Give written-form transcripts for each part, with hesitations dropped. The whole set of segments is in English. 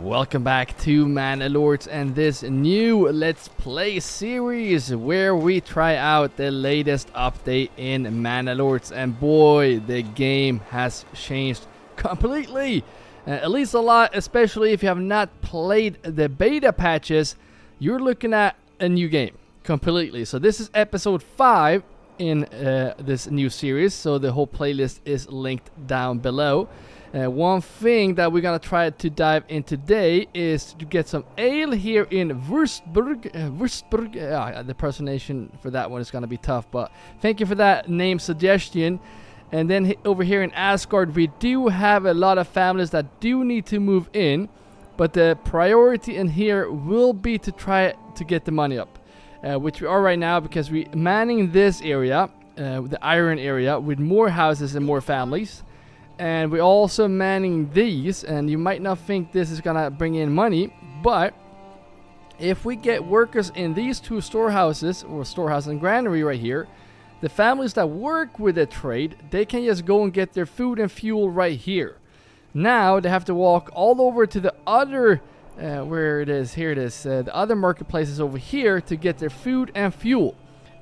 Welcome back to Manor Lords and this new Let's Play series where we try out the latest update in Manor Lords, and boy, the game has changed completely. At least a lot, especially if you have not played the beta patches. You're looking at a new game completely. So this is episode 5 in this new series, so the whole playlist is linked down below. One thing that we're gonna try to dive in today is to get some ale here in Würzburg. The pronunciation for that one is gonna be tough, but thank you for that name suggestion. And then over here in Asgard, we do have a lot of families that do need to move in, but the priority in here will be to try to get the money up, which we are right now because we're manning this area, the iron area, with more houses and more families. And we're also manning these, and you might not think this is gonna bring in money, but if we get workers in these two storehouses, or storehouse and granary right here, the families that work with the trade, they can just go and get their food and fuel right here. Now they have to walk all over to the other, where it is, here it is, the other marketplaces over here to get their food and fuel.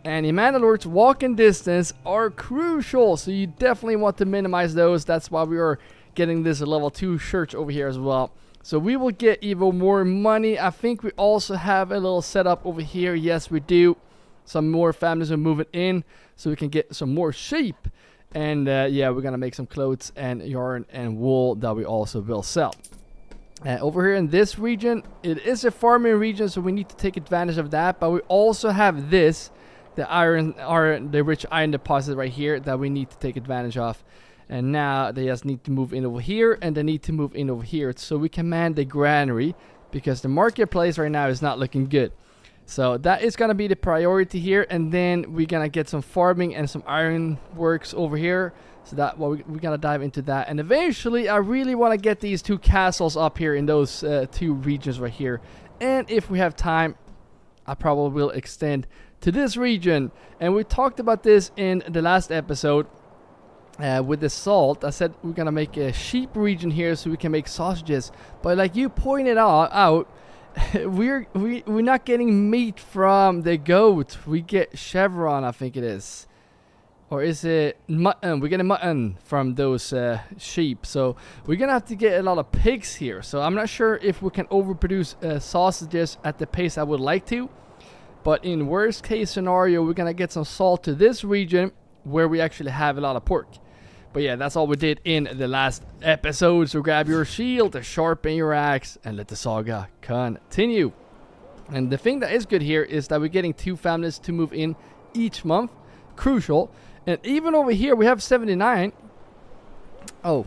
And in Manor Lords, walking distance are crucial, so you definitely want to minimize those. That's why we are getting this level 2 church over here as well. So we will get even more money. I think we also have a little setup over here. Yes, we do. Some more families are moving in, so we can get some more sheep. And yeah, we're going to make some clothes and yarn and wool that we also will sell. Over here in this region, it is a farming region, so we need to take advantage of that. But we also have this. The rich iron deposit right here that we need to take advantage of. And now they just need to move in over here, and they need to move in over here so we can man the granary, because the marketplace right now is not looking good. So that is going to be the priority here, and then we're going to get some farming and some iron works over here. So that we're going to dive into that. And eventually I really want to get these 2 castles up here in those 2 regions right here. And if we have time, I probably will extend to this region. And we talked about this in the last episode with the salt. I said we're gonna make a sheep region here so we can make sausages, but like you pointed out, we're not getting meat from the goat. We get chevron, I think it is, or is it mutton? We're getting mutton from those sheep, so we're gonna have to get a lot of pigs here. So I'm not sure if we can overproduce sausages at the pace I would like to. But in worst case scenario, we're going to get some salt to this region where we actually have a lot of pork. But yeah, that's all we did in the last episode. So grab your shield, sharpen your axe, and let the saga continue. And the thing that is good here is that we're getting 2 families to move in each month. Crucial. And even over here, we have 79. Oh,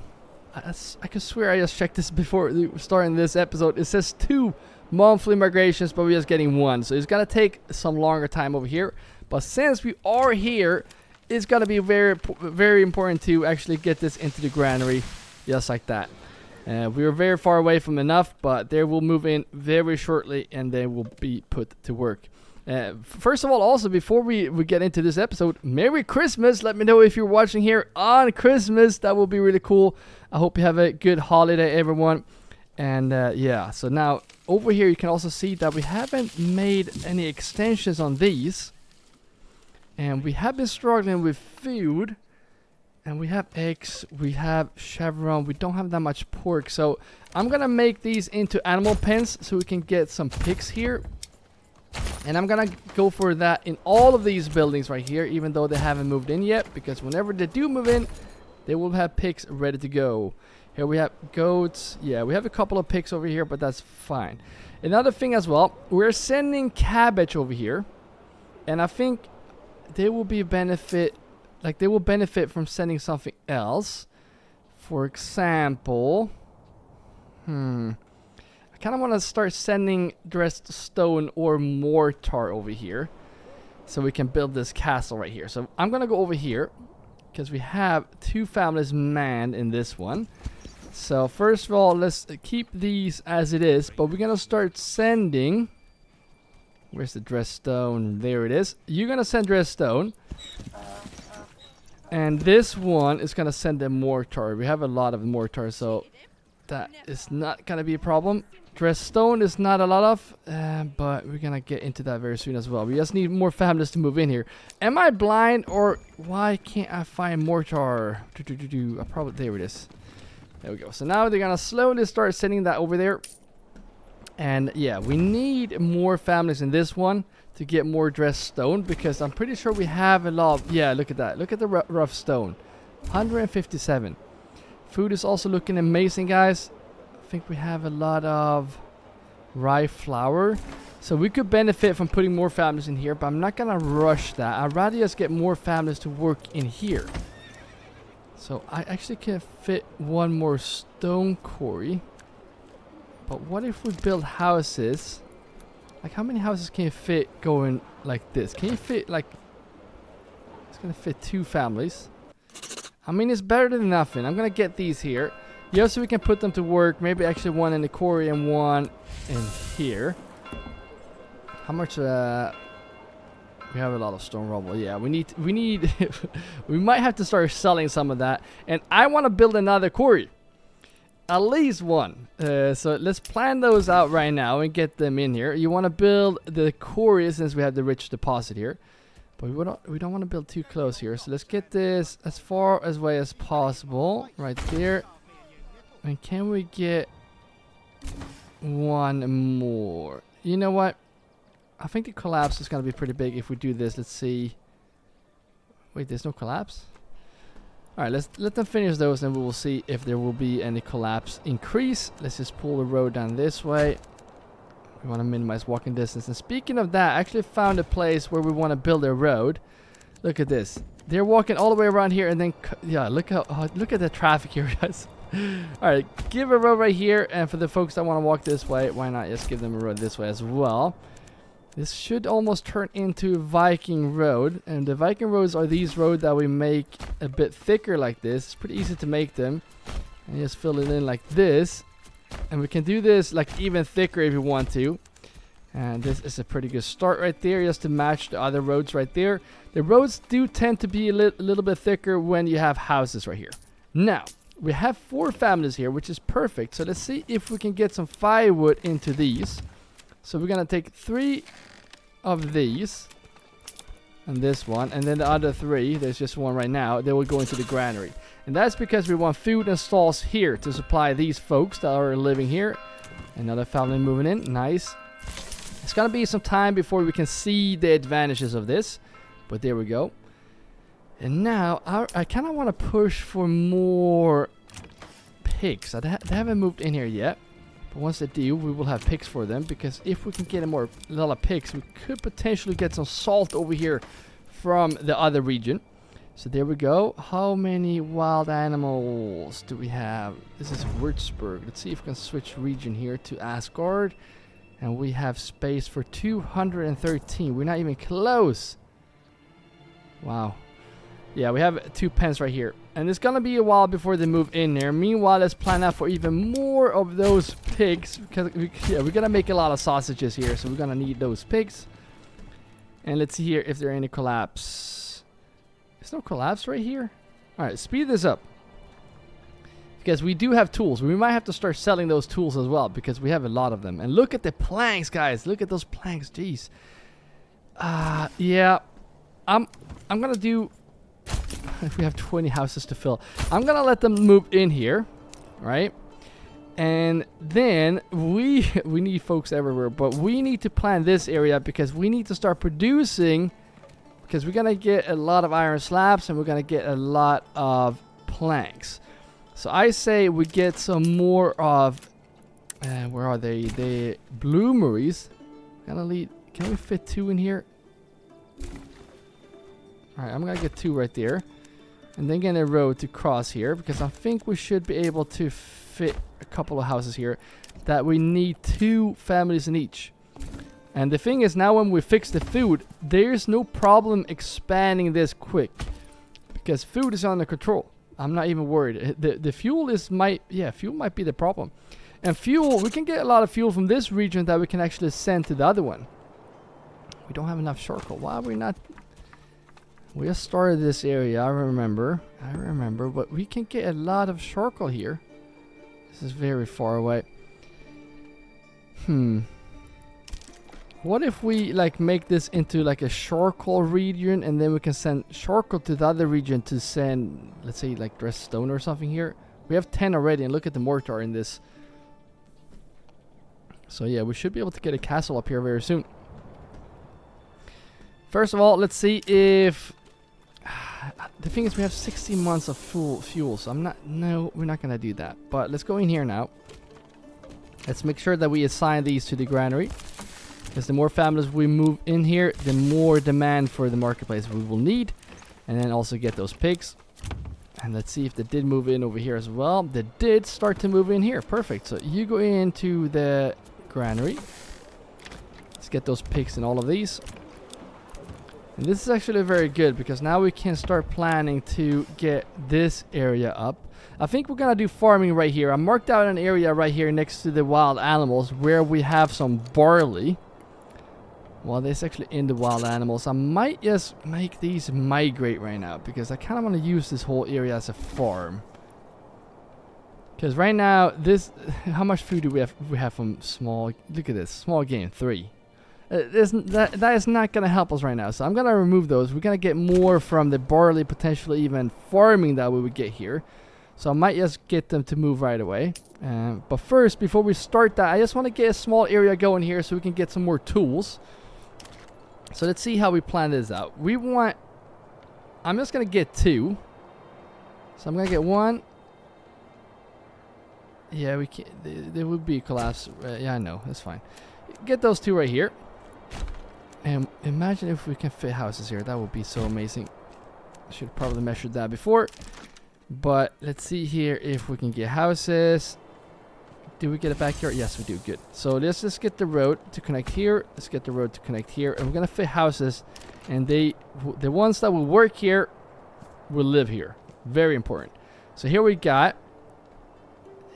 I can swear I just checked this before starting this episode. It says 2 monthly migrations, but we're just getting 1, so it's gonna take some longer time over here. But since we are here, it's gonna be very important to actually get this into the granary, just like that. We are very far away from enough, but they will move in very shortly and they will be put to work. First of all, also before we get into this episode, Merry Christmas. Let me know if you're watching here on Christmas. That will be really cool. I hope you have a good holiday, everyone. And yeah, so now over here you can also see that we haven't made any extensions on these, and we have been struggling with food. And we have eggs, we have chevron, we don't have that much pork, so I'm gonna make these into animal pens so we can get some pigs here. And I'm gonna go for that in all of these buildings right here, even though they haven't moved in yet, because whenever they do move in, they will have pigs ready to go. Here we have goats. Yeah, we have a couple of pigs over here, but that's fine. Another thing as well, we're sending cabbage over here, and I think they will be benefit, like they will benefit from sending something else. For example, I kind of want to start sending dressed stone or mortar over here, so we can build this castle right here. So I'm gonna go over here because we have 2 families manned in this one. So first of all, let's keep these as it is, but we're gonna start sending. Where's the dressed stone? There it is. You're gonna send dressed stone, and this one is gonna send a mortar. We have a lot of mortar, so that is not gonna be a problem. Dressed stone is not a lot of, but we're gonna get into that very soon as well. We just need more families to move in here. Am I blind, or why can't I find mortar? Probably, there it is. There we go. So now they're gonna slowly start sending that over there. And yeah, we need more families in this one to get more dressed stone, because I'm pretty sure we have a lot of, yeah, look at that. Look at the rough stone. 157. Food is also looking amazing, guys. I think we have a lot of rye flour, so we could benefit from putting more families in here, but I'm not gonna rush that. I'd rather just get more families to work in here. So I actually can fit one more stone quarry. But what if we build houses? Like, how many houses can you fit going like this? Can you fit, like, it's gonna fit 2 families. I mean, it's better than nothing. I'm gonna get these here. Yeah, so we can put them to work. Maybe actually one in the quarry and one in here. How much, we have a lot of stone rubble. Yeah, we need, we might have to start selling some of that. And I want to build another quarry. At least one. So let's plan those out right now and get them in here. You want to build the quarry since we have the rich deposit here. But we don't want to build too close here. So let's get this as far away as possible. Right there. And can we get one more? You know what? I think the collapse is going to be pretty big if we do this. Let's see. Wait, there's no collapse? Alright, let's let them finish those and we will see if there will be any collapse increase. Let's just pull the road down this way. We want to minimize walking distance. And speaking of that, I actually found a place where we want to build a road. Look at this. They're walking all the way around here and then, yeah, look at the traffic here, guys. Alright, give a road right here, and for the folks that want to walk this way, why not just give them a road this way as well. This should almost turn into Viking road, and the Viking roads are these roads that we make a bit thicker like this. It's pretty easy to make them, and just fill it in like this, and we can do this like even thicker if you want to. And this is a pretty good start right there, just to match the other roads right there. The roads do tend to be a little bit thicker when you have houses right here. Now we have 4 families here, which is perfect. So let's see if we can get some firewood into these. So we're gonna take 3 of these and this one, and then the other 3, there's just one right now, they will go into the granary. And that's because we want food and stalls here to supply these folks that are living here. Another family moving in. Nice. It's gonna be some time before we can see the advantages of this, but there we go. And now I kind of want to push for more pigs. They haven't moved in here yet. But once they do, we will have pigs for them, because if we can get a lot of pigs, we could potentially get some salt over here from the other region. So there we go. How many wild animals do we have? This is Würzburg. Let's see if we can switch region here to Asgard. And we have space for 213. We're not even close. Wow. Yeah, we have 2 pens right here. And it's gonna be a while before they move in there. Meanwhile, let's plan out for even more of those pigs, because we're gonna make a lot of sausages here, so we're gonna need those pigs. And let's see here if there are any collapse. There's no collapse right here. Alright, speed this up, because we do have tools. We might have to start selling those tools as well, because we have a lot of them. And look at the planks, guys. Look at those planks. Jeez. Yeah. I'm gonna do... If we have 20 houses to fill, I'm gonna let them move in here, right? And then we need folks everywhere, but we need to plan this area, because we need to start producing, because we're gonna get a lot of iron slabs and we're gonna get a lot of planks. So I say we get some more of where are they? The bloomeries. Can we fit 2 in here? Alright, I'm gonna get 2 right there. And then get a road to cross here, because I think we should be able to fit a couple of houses here that we need 2 families in each. And the thing is, now when we fix the food, there's no problem expanding this quick, because food is under control. I'm not even worried. The fuel might be the problem. And fuel, we can get a lot of fuel from this region that we can actually send to the other one. We don't have enough charcoal. Why are we not... We just started this area, I remember, but we can get a lot of charcoal here. This is very far away. What if we like make this into like a charcoal region, and then we can send charcoal to the other region to send, let's say, like dressed stone or something here. We have 10 already, and look at the mortar in this. So yeah, we should be able to get a castle up here very soon. First of all, let's see if... The thing is, we have 60 months of fuel, so no, we're not going to do that. But let's go in here now. Let's make sure that we assign these to the granary. Because the more families we move in here, the more demand for the marketplace we will need. And then also get those pigs. And let's see if they did move in over here as well. They did start to move in here. Perfect. So you go into the granary. Let's get those pigs in all of these. And this is actually very good, because now we can start planning to get this area up. I think we're gonna do farming right here. I marked out an area right here next to the wild animals where we have some barley. Well, this actually in the wild animals. I might just make these migrate right now, because I kind of want to use this whole area as a farm. Because right now, this, how much food do we have? We have from small. Look at this, small game 3. That is not going to help us right now. So I'm going to remove those. We're going to get more from the barley, potentially even farming that we would get here. So I might just get them to move right away. But first, before we start that, I just want to get a small area going here so we can get some more tools. So let's see how we plan this out. We want... I'm just going to get 2. So I'm going to get 1. Yeah, we can't... There would be a collapse. Yeah, I know. That's fine. Get those 2 right here. And imagine if we can fit houses here. That would be so amazing. Should have probably measured that before. But let's see here if we can get houses. Do we get a backyard? Yes, we do. Good. So let's just get the road to connect here. Let's get the road to connect here. And we're going to fit houses. And the ones that will work here will live here. Very important. So here we got...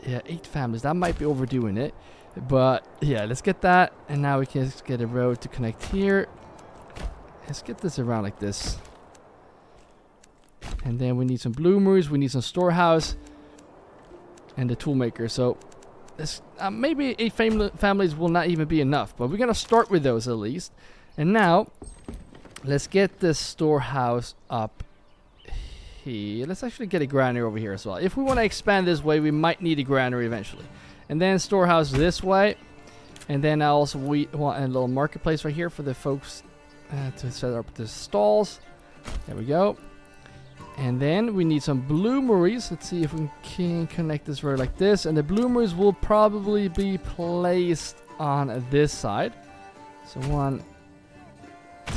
Yeah, 8 families. That might be overdoing it. But yeah, let's get that. And now we can just get a road to connect here. Let's get this around like this. And then we need some bloomers. We need some storehouse. And the toolmaker. So... This, maybe 8 families will not even be enough, but we're gonna start with those at least. And now let's get this storehouse up here. Let's actually get a granary over here as well. If we want to expand this way, we might need a granary eventually. And then storehouse this way. And then I also want a little marketplace right here for the folks to set up the stalls. There we go. And then we need some bloomeries. Let's see if we can connect this road like this. And the bloomers will probably be placed on this side. So 1,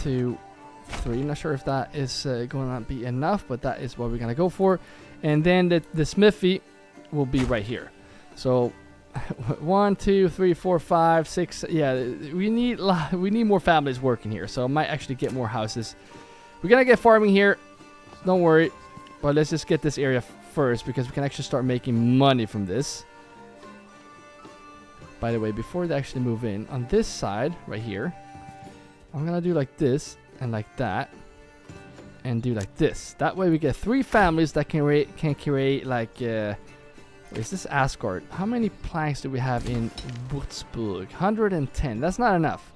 2, 3. Not sure if that is going to be enough, but that is what we're going to go for. And then the smithy will be right here. So 1, 2, 3, 4, 5, 6. Yeah, we need more families working here. So I might actually get more houses. We're going to get farming here. Don't worry, but let's just get this area first, because we can actually start making money from this. By the way, before they actually move in, on this side right here, I'm gonna do like this and like that, and do like this. That way we get 3 families that can create like is this Asgard? How many planks do we have in Würzburg? 110. That's not enough.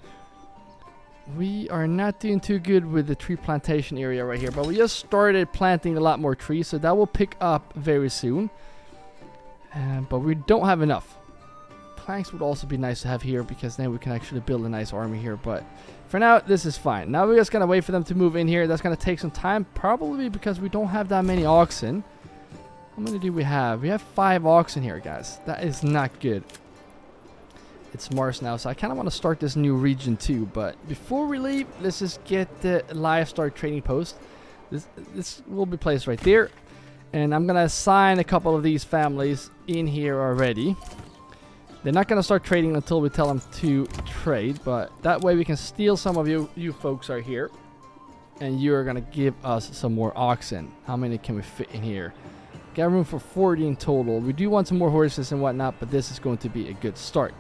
We are not doing too good with the tree plantation area right here, but we just started planting a lot more trees, so that will pick up very soon. But we don't have enough. Planks would also be nice to have here, because then we can actually build a nice army here. But for now, this is fine. Now we're just going to wait for them to move in here. That's going to take some time, probably because we don't have that many oxen. How many do we have? We have 5 oxen here, guys. That is not good. It's Mars now, so I kind of want to start this new region too. But before we leave, let's just get the livestock trading post. This will be placed right there. And I'm going to assign a couple of these families in here already. They're not going to start trading until we tell them to trade. But that way we can steal some of you folks are here. And you're going to give us some more oxen. How many can we fit in here? Got room for 40 in total. We do want some more horses and whatnot, but this is going to be a good start.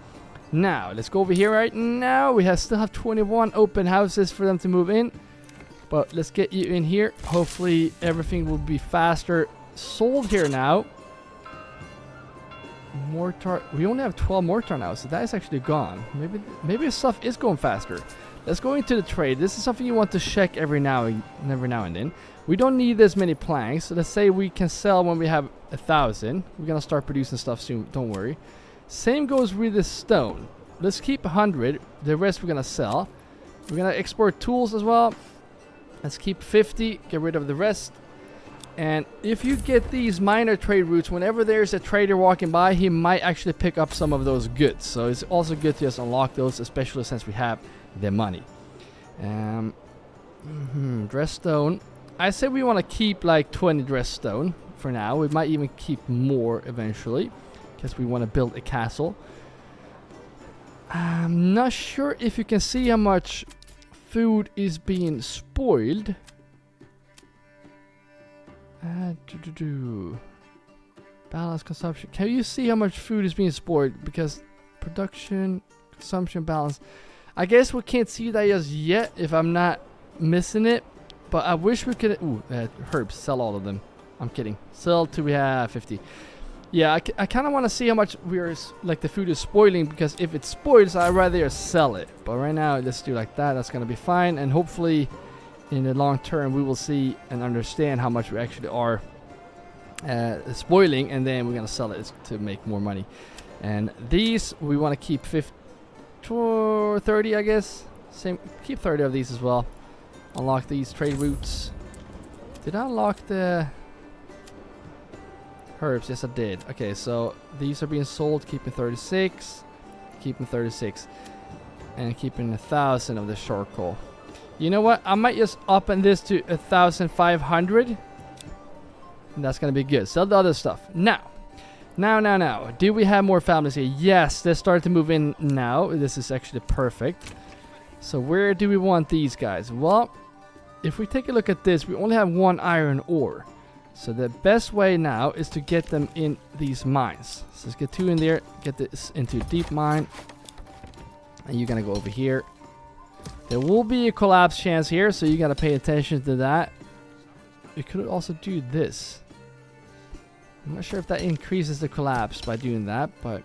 Now, let's go over here right now. We still have 21 open houses for them to move in. But let's get you in here. Hopefully, everything will be faster. Sold here now. Mortar. We only have 12 mortar now, so that is actually gone. Maybe stuff is going faster. Let's go into the trade. This is something you want to check every now and then. We don't need this many planks. So let's say we can sell when we have 1,000. We're gonna start producing stuff soon. Don't worry. Same goes with the stone. Let's keep 100. The rest we're gonna sell. We're gonna export tools as well. Let's keep 50. Get rid of the rest. And if you get these minor trade routes, whenever there's a trader walking by, he might actually pick up some of those goods. So it's also good to just unlock those, especially since we have the money. Dress stone. I say we want to keep like 20 dress stone for now. We might even keep more eventually, because we want to build a castle. I'm not sure if you can see how much food is being spoiled. Balance consumption. Can you see how much food is being spoiled? Because production, consumption, balance. I guess we can't see that just yet if I'm not missing it. But I wish we could. Ooh, herbs. Sell all of them. I'm kidding. Sell till we have 50. Yeah, I kind of want to see how much like the food is spoiling, because if it spoils, I'd rather sell it. But right now, let's do like that. That's gonna be fine, and hopefully, in the long term, we will see and understand how much we actually are spoiling, and then we're gonna sell it to make more money. And these we want to keep 50 or 30, I guess. Same. Keep 30 of these as well. Unlock these trade routes. Did I unlock the herbs? Yes, I did. Okay, so these are being sold. Keeping 36. Keeping 36. And keeping 1,000 of the charcoal. You know what? I might just up on this to 1,500. And that's going to be good. Sell the other stuff. Now. Do we have more families here? Yes, they started to move in now. This is actually perfect. So where do we want these guys? Well, if we take a look at this, we only have 1 iron ore. So the best way now is to get them in these mines. So let's get 2 in there. Get this into a deep mine. And you're going to go over here. There will be a collapse chance here, so you got to pay attention to that. We could also do this. I'm not sure if that increases the collapse by doing that, but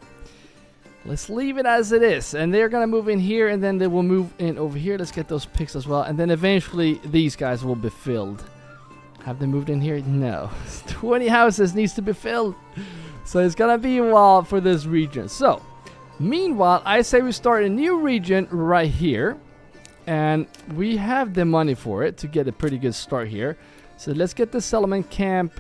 let's leave it as it is. And they're going to move in here, and then they will move in over here. Let's get those picks as well. And then eventually these guys will be filled. Have they moved in here? No. 20 houses needs to be filled. So it's going to be a while for this region. So, meanwhile, I say we start a new region right here. And we have the money for it to get a pretty good start here. So let's get the settlement camp.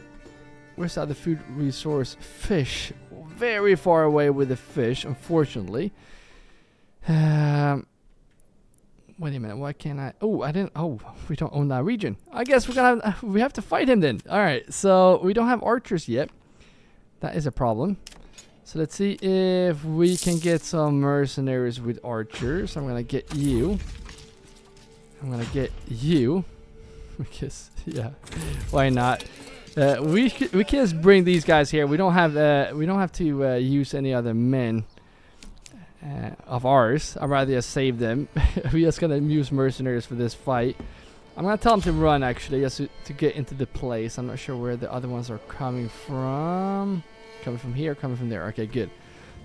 Where's the other food resource? Fish. Very far away with the fish, unfortunately. Wait a minute. Why can't I? Oh, I didn't. Oh, we don't own that region. I guess we have to fight him then. All right. So we don't have archers yet. That is a problem. So let's see if we can get some mercenaries with archers. I'm gonna get you. I'm gonna get you. Because yeah, why not? We can just bring these guys here. We don't have to use any other men of ours. I'd rather just save them. We're just gonna use mercenaries for this fight. I'm gonna tell them to run actually, just to get into the place. I'm not sure where the other ones are coming from. Coming from here, coming from there. Okay, good.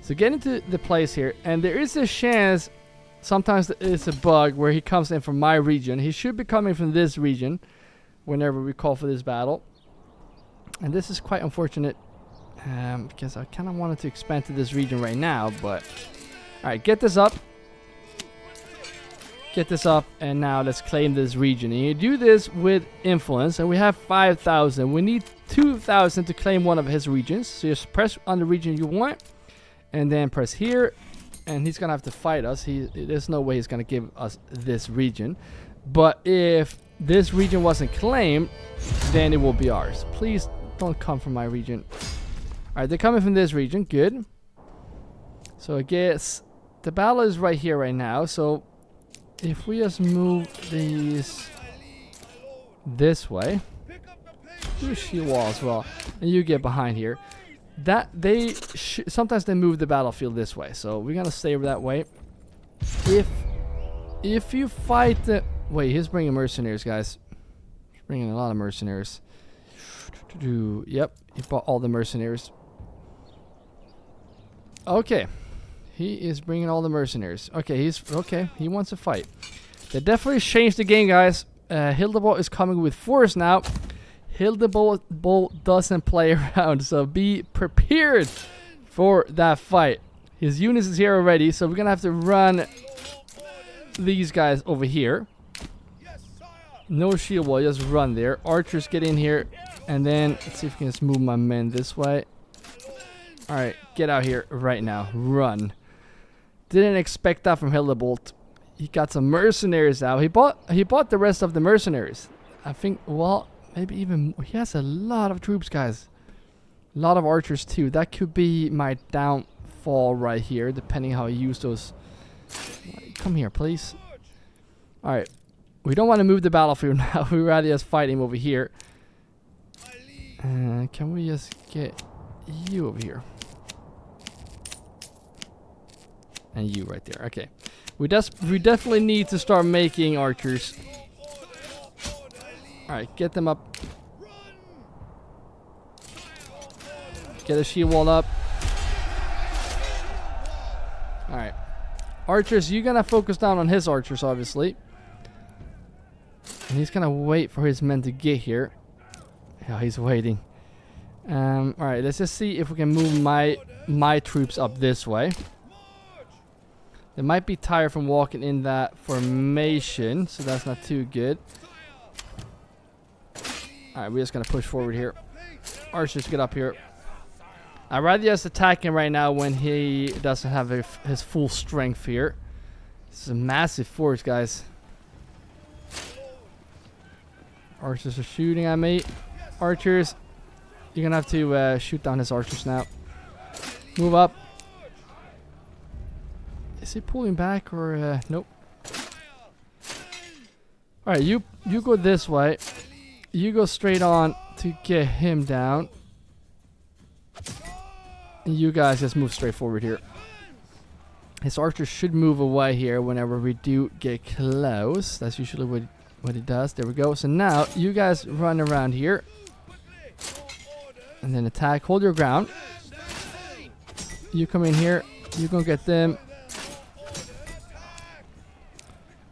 So get into the place here, and there is a chance. Sometimes it's a bug where he comes in from my region. He should be coming from this region whenever we call for this battle. And this is quite unfortunate because I kind of wanted to expand to this region right now. But, alright, get this up. Get this up. And now let's claim this region. And you do this with influence. And we have 5,000. We need 2,000 to claim one of his regions. So just press on the region you want. And then press here. And he's going to have to fight us. There's no way he's going to give us this region. But if this region wasn't claimed, then it will be ours. Please don't come from my region. Alright, they're coming from this region. Good. So I guess the battle is right here right now. So if we just move these this way. Do a shield wall as well. And you get behind here. That sometimes they move the battlefield this way, so we're gonna stay that way. If you fight the he's bringing mercenaries, guys. He's bringing a lot of mercenaries. Yep, he bought all the mercenaries. Okay. He is bringing all the mercenaries. Okay, he wants to fight. They definitely changed the game, guys. Hildebolt is coming with force now. Hildebolt doesn't play around, so be prepared for that fight. His units is here already, so we're gonna have to run these guys over here. No shield wall, just run there. Archers get in here, and then let's see if we can just move my men this way. Alright, get out here right now. Run. Didn't expect that from Hildebolt. He got some mercenaries out. He bought the rest of the mercenaries. I think, well, maybe even he has a lot of troops, guys. A lot of archers too. That could be my downfall right here, depending how I use those. Come here, please. Alright. We don't want to move the battlefield now. We rather just fight him over here. Can we just get you over here? And you right there. Okay. We definitely need to start making archers. Alright, get them up. Get a shield wall up. Alright. Archers, you're gonna focus down on his archers, obviously. And he's gonna wait for his men to get here. Yeah, he's waiting. Alright, let's just see if we can move my troops up this way. They might be tired from walking in that formation, so that's not too good. Alright, we're just gonna push forward here. Archers, get up here. I'd rather just attack him right now when he doesn't have his full strength here. This is a massive force, guys. Archers are shooting at me. Archers, you're gonna have to shoot down his archers now. Move up. Is he pulling back or nope? Alright, you go this way. You go straight on to get him down. And you guys just move straight forward here. His archers should move away here whenever we do get close. That's usually what he does. There we go. So now you guys run around here. And then attack. Hold your ground. You come in here. You go get them.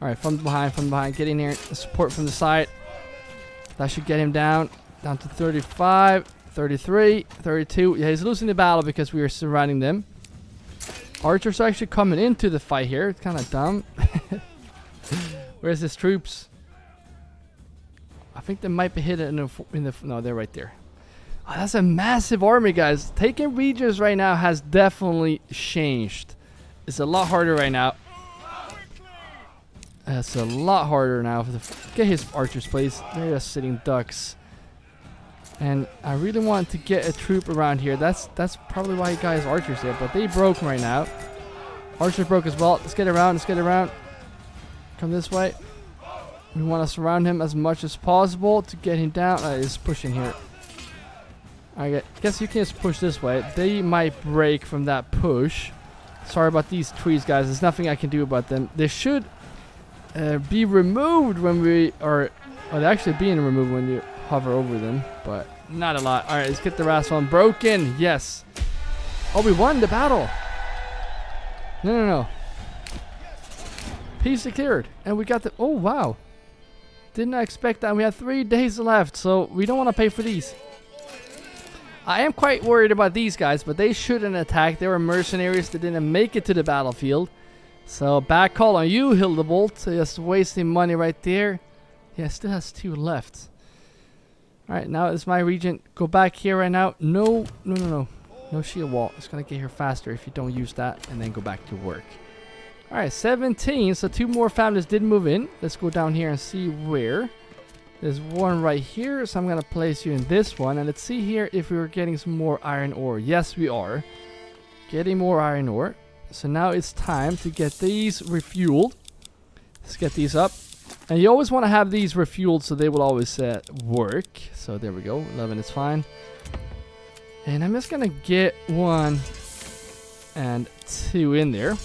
Alright, from behind. Get in here. Support from the side. That should get him down to 35, 33, 32. Yeah, he's losing the battle because we are surrounding them. Archers are actually coming into the fight here. It's kind of dumb. Where's his troops? I think they might be hidden in the no, they're right there. Oh, that's a massive army, guys. Taking regions right now has definitely changed. It's a lot harder right now. It's a lot harder now. Get his archers, please. They're just sitting ducks. And I really want to get a troop around here. That's probably why he got his archers there. But they broke right now. Archers broke as well. Let's get around. Let's get around. Come this way. We want to surround him as much as possible to get him down. He's pushing here. I guess you can just push this way. They might break from that push. Sorry about these trees, guys. There's nothing I can do about them. They should be removed when we are... Well, they're actually being removed when you hover over them, but not a lot. Alright, let's get the last one broken. Yes. Oh, we won the battle. No. Peace declared. And we got the... Oh, wow. Didn't expect that. We had 3 days left, so we don't want to pay for these. I am quite worried about these guys, but they shouldn't attack. They were mercenaries that didn't make it to the battlefield. So, bad call on you, Hildebolt. Just wasting money right there. Yeah, still has 2 left. Alright, now it's my region. Go back here right now. No. No shield wall. It's going to get here faster if you don't use that. And then go back to work. Alright, 17. So 2 more families did move in. Let's go down here and see where. There's one right here. So I'm going to place you in this one. And let's see here if we were getting some more iron ore. Yes, we are. Getting more iron ore. So now it's time to get these refueled. Let's get these up. And you always want to have these refueled so they will always work. So there we go. 11 is fine. And I'm just going to get 1 and 2 in there.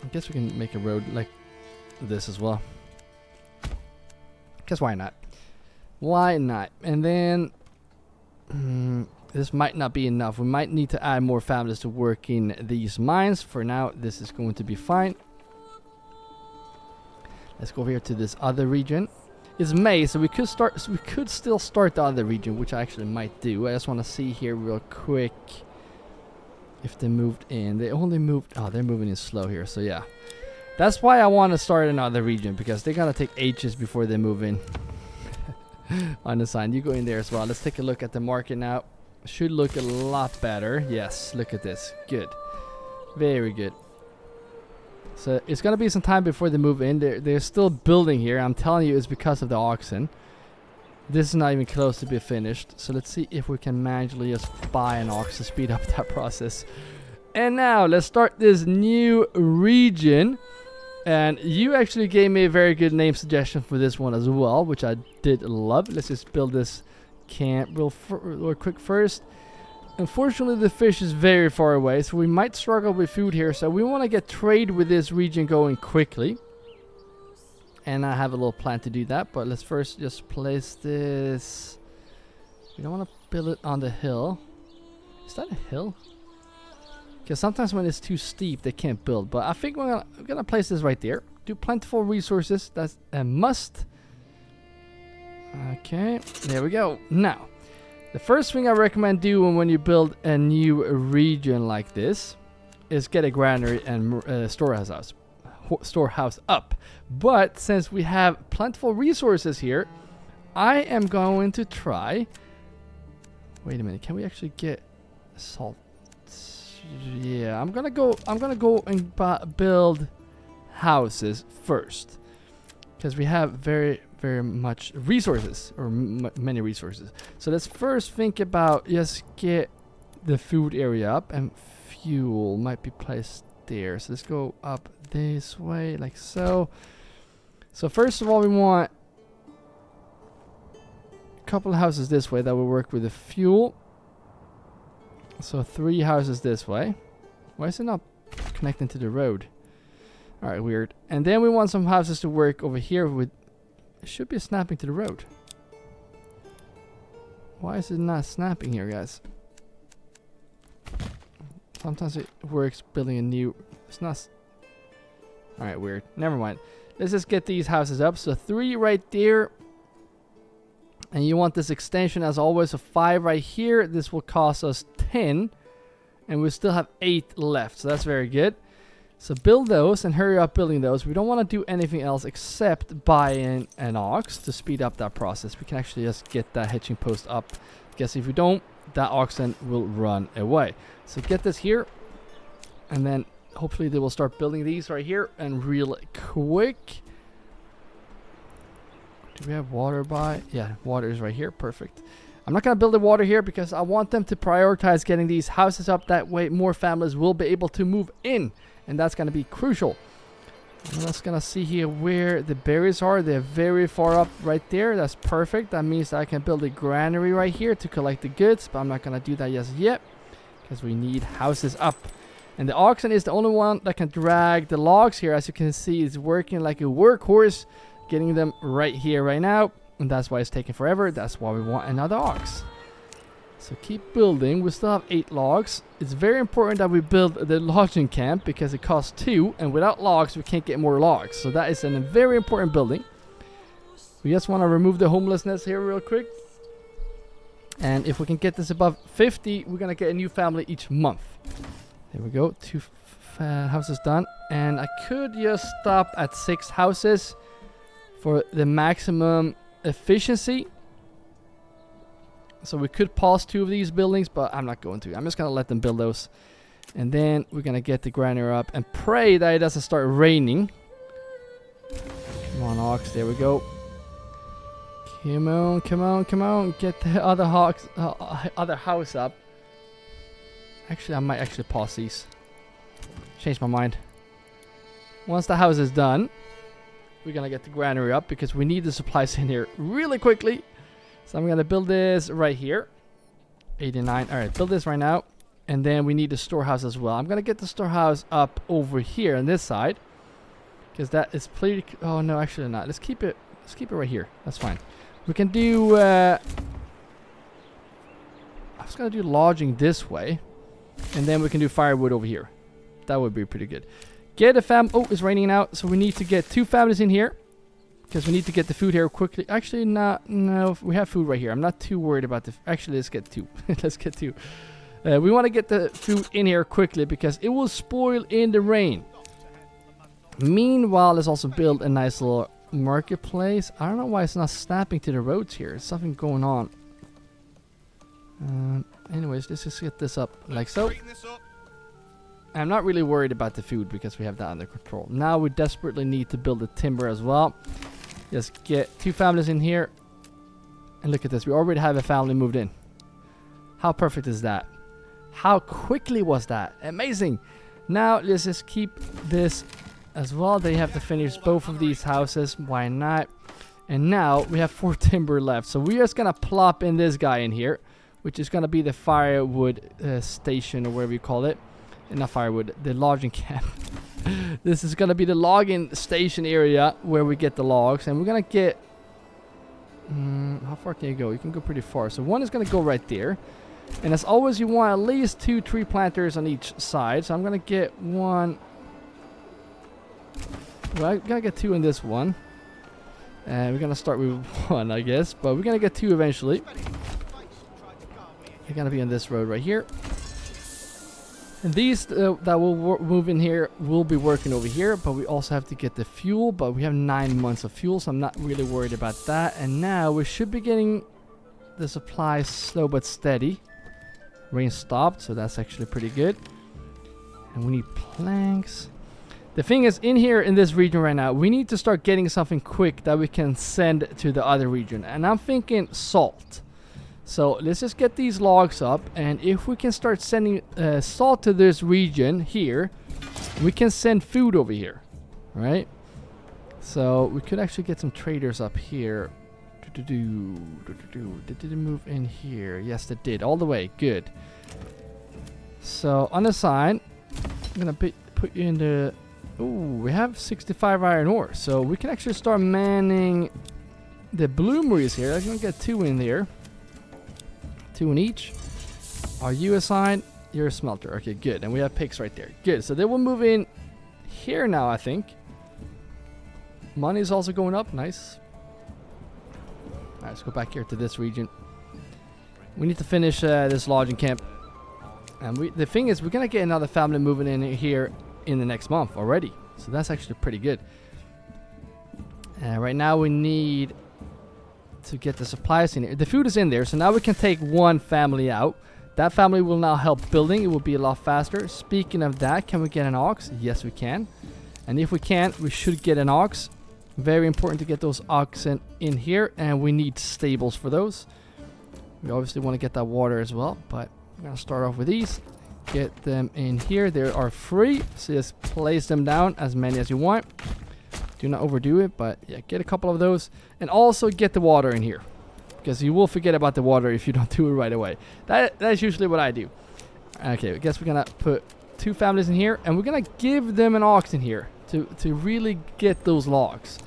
I guess we can make a road like this as well. Because why not? Why not? And then... this might not be enough. We might need to add more families to work in these mines. For now, this is going to be fine. Let's go over here to this other region. It's May, so we could start. So we could still start the other region, which I actually might do. I just want to see here real quick if they moved in. They only moved. Oh, they're moving in slow here. So yeah, that's why I want to start another region, because they're gonna take ages before they move in. On the sign, you go in there as well. Let's take a look at the market now. Should look a lot better. Yes, look at this. Good, very good. So it's gonna be some time before they move in. They're still building here. I'm telling you, it's because of the auction. This is not even close to be finished. So let's see if we can magically just buy an auction to speed up that process. And now let's start this new region. And you actually gave me a very good name suggestion for this one as well, which I did love. Let's just build this camp real quick first. Unfortunately, the fish is very far away, so we might struggle with food here. So we want to get trade with this region going quickly. And I have a little plan to do that. But let's first just place this. We don't want to build it on the hill. Is that a hill? Because sometimes when it's too steep, they can't build. But I think we're gonna place this right there. Do plentiful resources. That's a must. Okay, there we go. Now, the first thing I recommend doing when you build a new region like this is get a granary and storehouse up. But since we have plentiful resources here, I am going to try. Wait a minute, can we actually get salt? Yeah, I'm gonna go and build houses first, because we have very much resources, or many resources. So let's first think about just get the food area up, and fuel might be placed there. So let's go up this way like so. So first of all, we want a couple of houses this way that will work with the fuel. So 3 houses this way. Why is it not connecting to the road? Alright, weird. And then we want some houses to work over here with... It should be snapping to the road. Why is it not snapping here, guys? Sometimes it works building a new... It's not... Alright, weird. Never mind. Let's just get these houses up. So 3 right there. And you want this extension as always of 5 right here. This will cost us 10. And we still have 8 left. So that's very good. So build those and hurry up building those. We don't want to do anything else except buy in an ox to speed up that process. We can actually just get that hitching post up. Because if we don't, that oxen will run away. So get this here. And then hopefully they will start building these right here. And real quick. Do we have water by? Yeah, water is right here. Perfect. I'm not going to build the water here because I want them to prioritize getting these houses up. That way more families will be able to move in. And that's going to be crucial. I'm just going to see here where the berries are. They're very far up right there. That's perfect. That means I can build a granary right here to collect the goods. But I'm not going to do that just yet, because we need houses up. And the oxen is the only one that can drag the logs here. As you can see, it's working like a workhorse. Getting them right here, right now. And that's why it's taking forever. That's why we want another ox. So keep building. We still have 8 logs. It's very important that we build the lodging camp, because it costs 2. And without logs, we can't get more logs. So that is a very important building. We just want to remove the homelessness here real quick. And if we can get this above 50, we're going to get a new family each month. There we go. 2 houses done. And I could just stop at 6 houses for the maximum efficiency. So we could pause 2 of these buildings, but I'm not going to. I'm just going to let them build those. And then we're going to get the granary up and pray that it doesn't start raining. Come on, ox. There we go. Come on, come on, come on. Get the other other house up. Actually, I might actually pause these. Change my mind. Once the house is done, we're going to get the granary up, because we need the supplies in here really quickly. So I'm going to build this right here. 89. All right, build this right now. And then we need the storehouse as well. I'm going to get the storehouse up over here on this side, because that is pretty... Oh, no, actually not. Let's keep it right here. That's fine. We can do... I was gonna do lodging this way, and then we can do firewood over here. That would be pretty good. Get a oh, it's raining out, so we need to get 2 families in here, because we need to get the food here quickly. Actually, no, we have food right here. I'm not too worried about the... Actually, let's get 2. Let's get 2. We want to get the food in here quickly, because it will spoil in the rain. Meanwhile, let's also build a nice little marketplace. I don't know why it's not snapping to the roads here. There's something going on. Anyways, let's just get this up like so. I'm not really worried about the food because we have that under control. Now we desperately need to build the timber as well. Just get 2 families in here. And look at this. We already have a family moved in. How perfect is that? How quickly was that? Amazing. Now let's just keep this as well. They have to finish both of these houses. Why not? And now we have 4 timber left. So we're just going to plop in this guy in here, which is going to be the firewood station, or whatever you call it. Not firewood, the logging camp. This is going to be the logging station area where we get the logs. And we're going to get... how far can you go? You can go pretty far. So one is going to go right there. And as always, you want at least 2 tree planters on each side. So I'm going to get 1... Well, I'm going to get 2 in this one. And we're going to start with 1, I guess. But we're going to get 2 eventually. They're going to be on this road right here. And these that will move in here will be working over here, but we also have to get the fuel, but we have 9 months of fuel, so I'm not really worried about that. And now we should be getting the supplies slow but steady. Rain stopped, so that's actually pretty good. And we need planks. The thing is, in here in this region right now, we need to start getting something quick that we can send to the other region. And I'm thinking salt. So let's just get these logs up, and if we can start sending salt to this region here, we can send food over here, right? So we could actually get some traders up here. Did they move in here? Yes, they did. All the way. Good. So on the side, I'm gonna put you in the... Ooh, we have 65 iron ore, so we can actually start manning the bloomeries here. I'm gonna get 2 in there. 2 in each. Are you assigned? You're a smelter. Okay, good. And we have pigs right there. Good. So they will move in here now, I think. Money is also going up. Nice. Alright, let's go back here to this region. We need to finish this lodging camp. And the thing is, we're going to get another family moving in here in the next month already. So that's actually pretty good. Right now we need to get the supplies in here. The food is in there, so now we can take 1 family out. That family will now help building. It will be a lot faster. Speaking of that, can we get an ox? Yes, we can. And if we can't, we should get an ox. Very important to get those oxen in here, and we need stables for those. We obviously want to get that water as well, but I'm going to start off with these. Get them in here. They are free, so just place them down as many as you want. Do not overdo it, but yeah, get a couple of those. And also get the water in here, because you will forget about the water if you don't do it right away. That's usually what I do. Okay, I guess we're going to put 2 families in here, and we're going to give them an ox in here to really get those logs.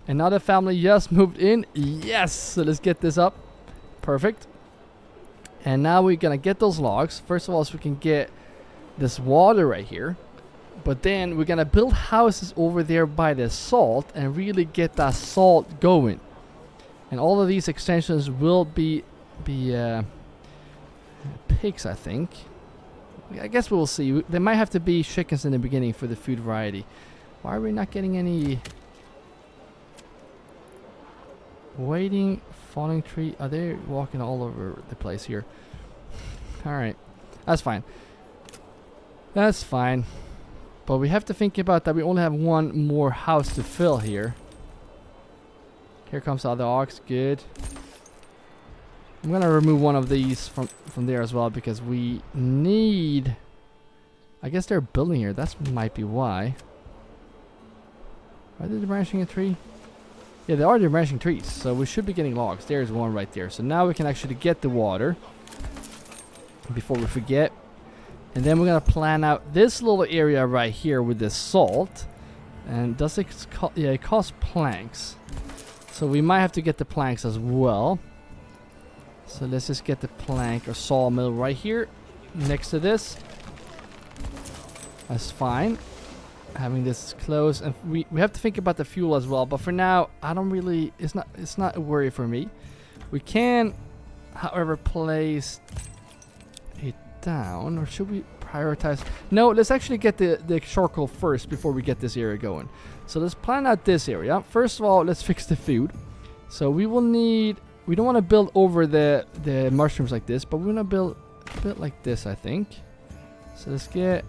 Another family just moved in. Yes! So let's get this up. Perfect. And now we're going to get those logs. First of all, so we can get this water right here. But then we're going to build houses over there by the salt and really get that salt going. And all of these extensions will be pigs, I think. I guess we'll see. There might have to be chickens in the beginning for the food variety. Why are we not getting any... Waiting, falling tree. Are they walking all over the place here? Alright. That's fine. That's fine. But we have to think about that we only have 1 more house to fill here. Here comes the other ox. Good. I'm going to remove one of these from there as well, because we need... I guess they're building here. That might be why. Are they branching a tree? Yeah, they are branching trees. So we should be getting logs. There's one right there. So now we can actually get the water before we forget. And then we're going to plan out this little area right here with the salt. And does it cost... Yeah, it costs planks. So we might have to get the planks as well. So let's just get the plank or sawmill right here next to this. That's fine. Having this close, and we have to think about the fuel as well. But for now, I don't really. It's not a worry for me. We can, however, place it down, or should we prioritize? No, let's actually get the charcoal first before we get this area going. So let's plan out this area. First of all, let's fix the food. So we will need. We don't want to build over the mushrooms like this, but we want to build a bit like this, I think. So let's get.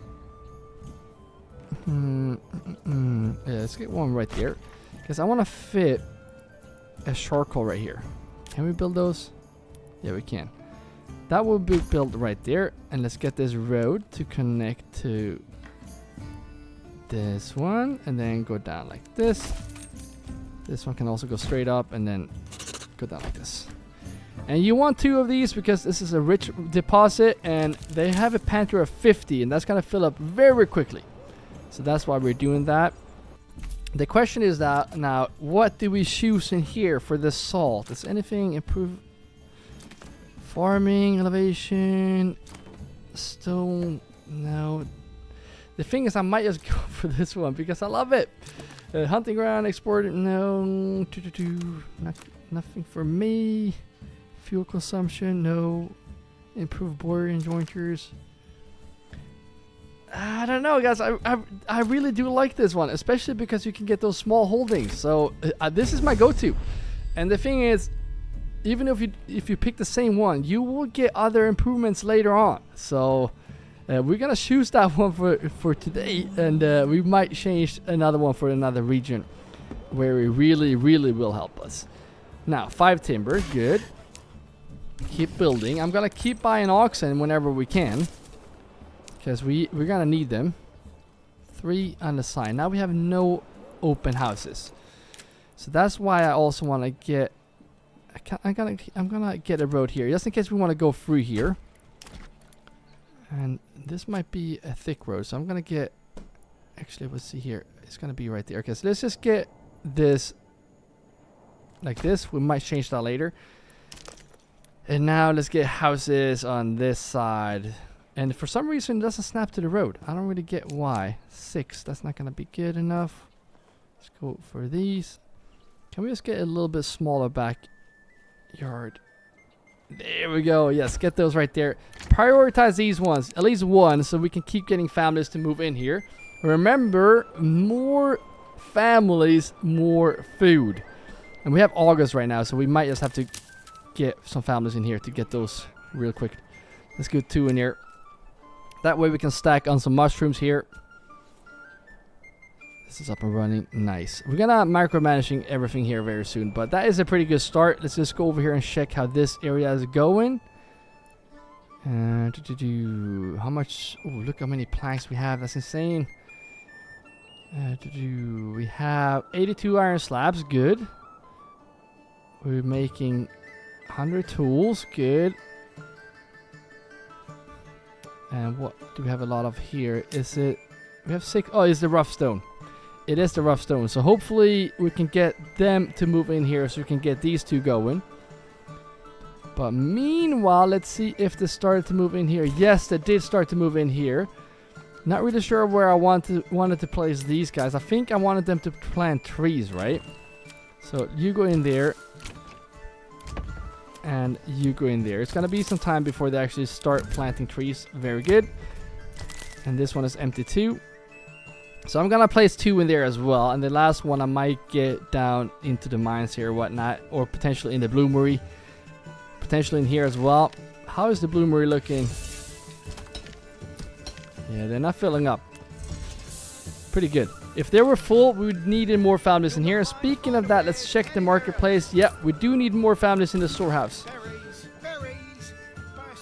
Yeah, let's get one right there, because I want to fit a charcoal right here. Can we build those? Yeah, we can. That will be built right there, and let's get this road to connect to this one, and then go down like this. This one can also go straight up and then go down like this. And you want 2 of these because this is a rich deposit, and they have a pantry of 50, and that's gonna fill up very quickly. So that's why we're doing that. The question is that now, what do we choose in here for the salt? Does anything improve? Farming, elevation, stone? No. The thing is, I might just go for this one because I love it. Hunting ground, export, no. Nothing for me. Fuel consumption, no. Improve border jointers. I don't know, guys. I really do like this one, especially because you can get those small holdings. So this is my go-to. And the thing is, even if you pick the same one, you will get other improvements later on. So we're gonna choose that one for today, and we might change another one for another region where it really will help us. Now 5 timber, good. Keep building. I'm gonna keep buying oxen whenever we can, because we're gonna need them. 3 on the side. Now we have no open houses, so that's why I also want to get. I'm gonna get a road here just in case we want to go through here. And this might be a thick road, so I'm gonna get. Actually, let's see here. It's gonna be right there. Okay, so let's just get this like this. We might change that later. And now let's get houses on this side. And for some reason, it doesn't snap to the road. I don't really get why. 6, that's not gonna be good enough. Let's go for these. Can we just get a little bit smaller backyard? There we go. Yes, get those right there. Prioritize these ones, at least one, so we can keep getting families to move in here. Remember, more families, more food. And we have August right now, so we might just have to get some families in here to get those real quick. Let's go 2 in here. That way we can stack on some mushrooms here. This is up and running. Nice. We're gonna micromanaging everything here very soon, but that is a pretty good start. Let's just go over here and check how this area is going. How much? Oh, look how many planks we have. That's insane. We have 82 iron slabs. Good. We're making 100 tools. Good. And what do we have a lot of here? Is it? We have 6. Oh, it's the rough stone. It is the rough stone. So hopefully we can get them to move in here so we can get these 2 going. But meanwhile, let's see if they started to move in here. Yes, they did start to move in here. Not really sure where I wanted to place these guys. I think I wanted them to plant trees, right? So you go in there. And you go in there. It's gonna be some time before they actually start planting trees. Very good. And this one is empty too. So I'm gonna place 2 in there as well. And the last one I might get down into the mines here or whatnot. Or potentially in the bloomery. Potentially in here as well. How is the bloomery looking? Yeah, they're not filling up. Pretty good. If they were full, we would need more families in here. Speaking of that, let's check the marketplace. Yep, we do need more families in the storehouse.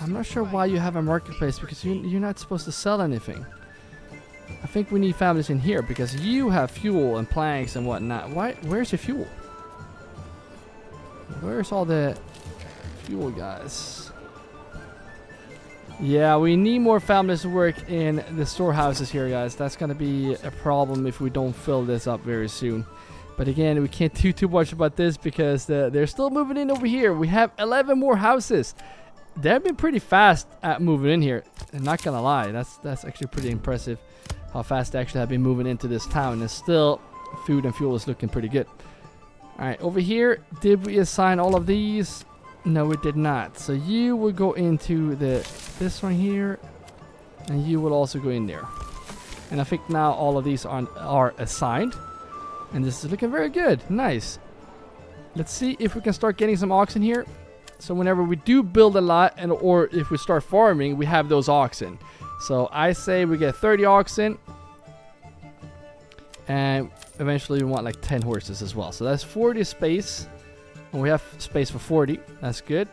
I'm not sure why you have a marketplace, because you're not supposed to sell anything. I think we need families in here because you have fuel and planks and whatnot. Where's your fuel? Where's all the fuel, guys? Yeah, we need more families to work in the storehouses here, guys. That's going to be a problem if we don't fill this up very soon. But again, we can't do too much about this because they're still moving in over here. We have 11 more houses. They've been pretty fast at moving in here. I'm not gonna lie, that's actually pretty impressive how fast they actually have been moving into this town. And still, food and fuel is looking pretty good. Alright, over here, did we assign all of these? No, we did not. So you will go into this one here, and you will also go in there. And I think now all of these are assigned. And this is looking very good. Nice. Let's see if we can start getting some oxen here. So whenever we do build a lot, or if we start farming, we have those oxen. So I say we get 30 oxen. And eventually we want like 10 horses as well. So that's 40 space. And we have space for 40. That's good.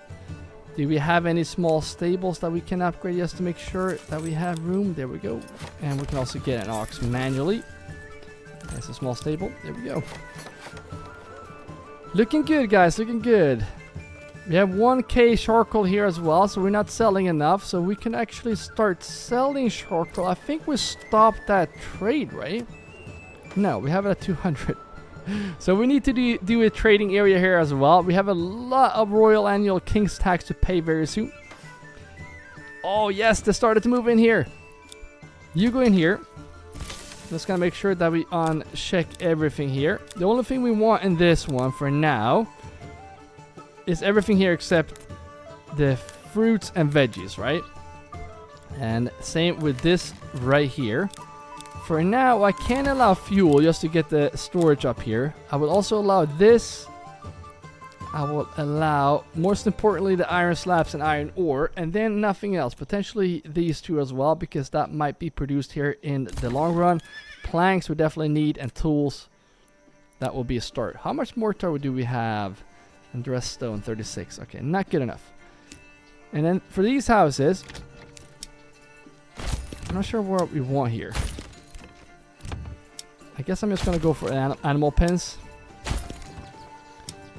Do we have any small stables that we can upgrade just to make sure that we have room? There we go. And we can also get an ox manually. That's a small stable. There we go. Looking good, guys. Looking good. We have 1k charcoal here as well, so we're not selling enough. So we can actually start selling charcoal. I think we stopped that trade, right? No, we have it at 200. So we need to do a trading area here as well. We have a lot of royal annual king's tax to pay very soon. Oh yes, they started to move in here. You go in here. Just gonna make sure that we uncheck everything here. The only thing we want in this one for now is everything here except the fruits and veggies, right? And same with this right here. For now, I can allow fuel just to get the storage up here. I will also allow this. I will allow, most importantly, the iron slabs and iron ore, and then nothing else. Potentially these two as well, because that might be produced here in the long run. Planks we definitely need, and tools. That will be a start. How much mortar do we have? And dressed stone, 36. Okay, not good enough. And then for these houses, I'm not sure what we want here. I guess I'm just gonna go for animal pens.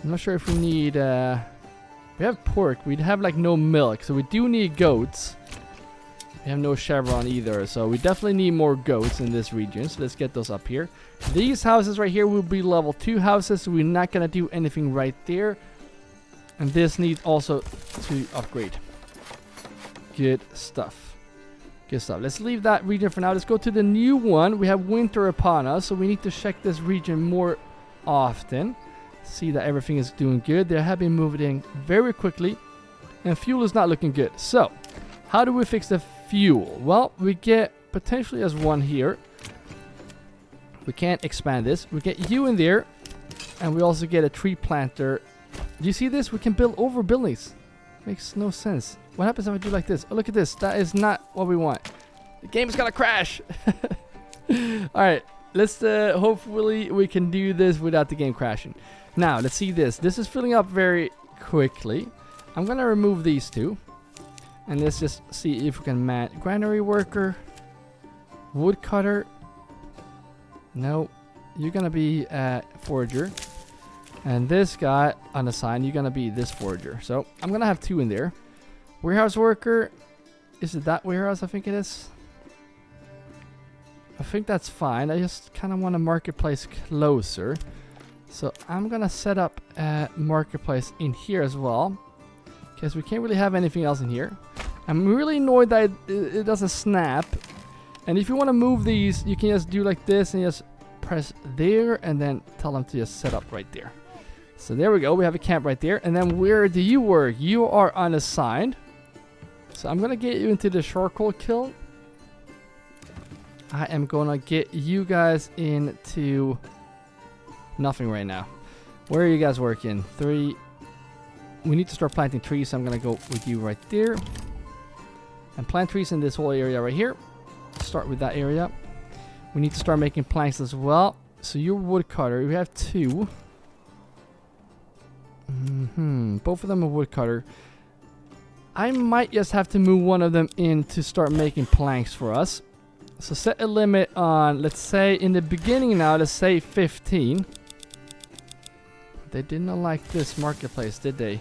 I'm not sure if we need we have pork, we'd have like no milk, so we do need goats. We have no chevron either, so we definitely need more goats in this region. So let's get those up here. These houses right here will be level 2 houses, so we're not gonna do anything right there. And this needs also to upgrade. Good stuff. Good stuff. Let's leave that region for now. Let's go to the new one. We have winter upon us, so we need to check this region more often. See that everything is doing good. They have been moving very quickly, and fuel is not looking good. So how do we fix the fuel? Well, we get potentially as one here. We can't expand this. We get you in there, and we also get a tree planter. Do you see this? We can build over buildings. Makes no sense. What happens if I do like this? Oh, look at this. That is not what we want. The game's gonna crash. Alright, let's hopefully we can do this without the game crashing. Now, let's see this. This is filling up very quickly. I'm gonna remove these two. And let's just see if we can man granary worker. Woodcutter. No. You're gonna be a forager. And this guy unassigned, you're gonna be this forager. So I'm gonna have 2 in there. Warehouse worker. Is it that warehouse? I think it is. I think that's fine. I just kind of want a marketplace closer. So I'm gonna set up a marketplace in here as well, because we can't really have anything else in here. I'm really annoyed that it doesn't snap. And if you want to move these, you can just do like this and just press there and then tell them to just set up right there. So there we go. We have a camp right there. And then where do you work? You are unassigned. So I'm gonna get you into the charcoal kiln. I am gonna get you guys into nothing right now. Where are you guys working? 3. We need to start planting trees, so I'm gonna go with you right there. And plant trees in this whole area right here. Start with that area. We need to start making planks as well. So you're woodcutter. We have 2. Both of them are woodcutter. I might just have to move one of them in to start making planks for us. So set a limit on, let's say in the beginning now, let's say 15. They did not like this marketplace, did they?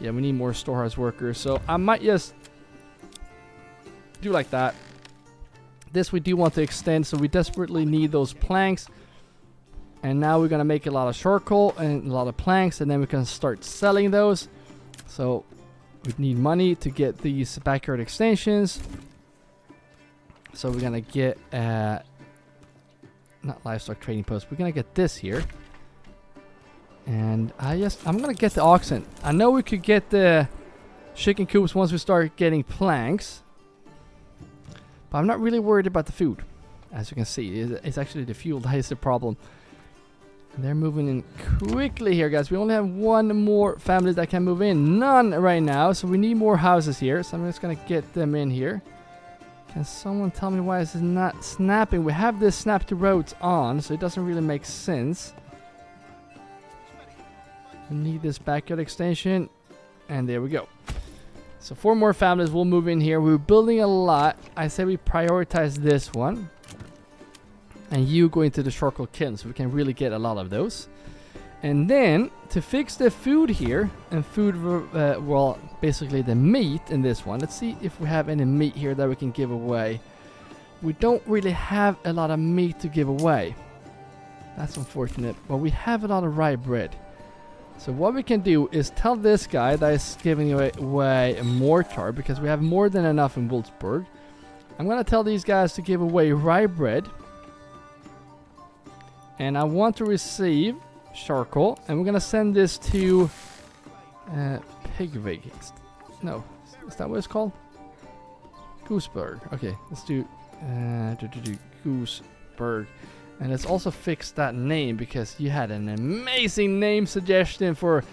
Yeah, we need more storehouse workers. So I might just do like that. This we do want to extend, so we desperately need those planks. And now we're gonna make a lot of charcoal and a lot of planks, and then we can start selling those. So we need money to get these backyard extensions. So we're gonna get not livestock trading post. We're gonna get this here. And I'm gonna get the oxen. I know we could get the chicken coops once we start getting planks, but I'm not really worried about the food. As you can see, it's actually the fuel that is the problem. And they're moving in quickly here, guys. We only have one more family that can move in. None right now, so we need more houses here. So I'm just gonna get them in here. Can someone tell me why this is not snapping? We have this snap to roads on, so it doesn't really make sense. We need this backyard extension, and there we go. So 4 more families will move in here. We're building a lot. I say we prioritize this one. And you go into the charcoal kiln, so we can really get a lot of those. And then, to fix the food here, and well, basically the meat in this one. Let's see if we have any meat here that we can give away. We don't really have a lot of meat to give away. That's unfortunate, but we have a lot of rye bread. So what we can do is tell this guy that is giving away a mortar, because we have more than enough in Wolfsburg. I'm going to tell these guys to give away rye bread. And I want to receive charcoal, and we're gonna send this to Pigvig. No, is that what it's called? Gooseberg. Okay, let's do Gooseberg, and let's also fix that name, because you had an amazing name suggestion for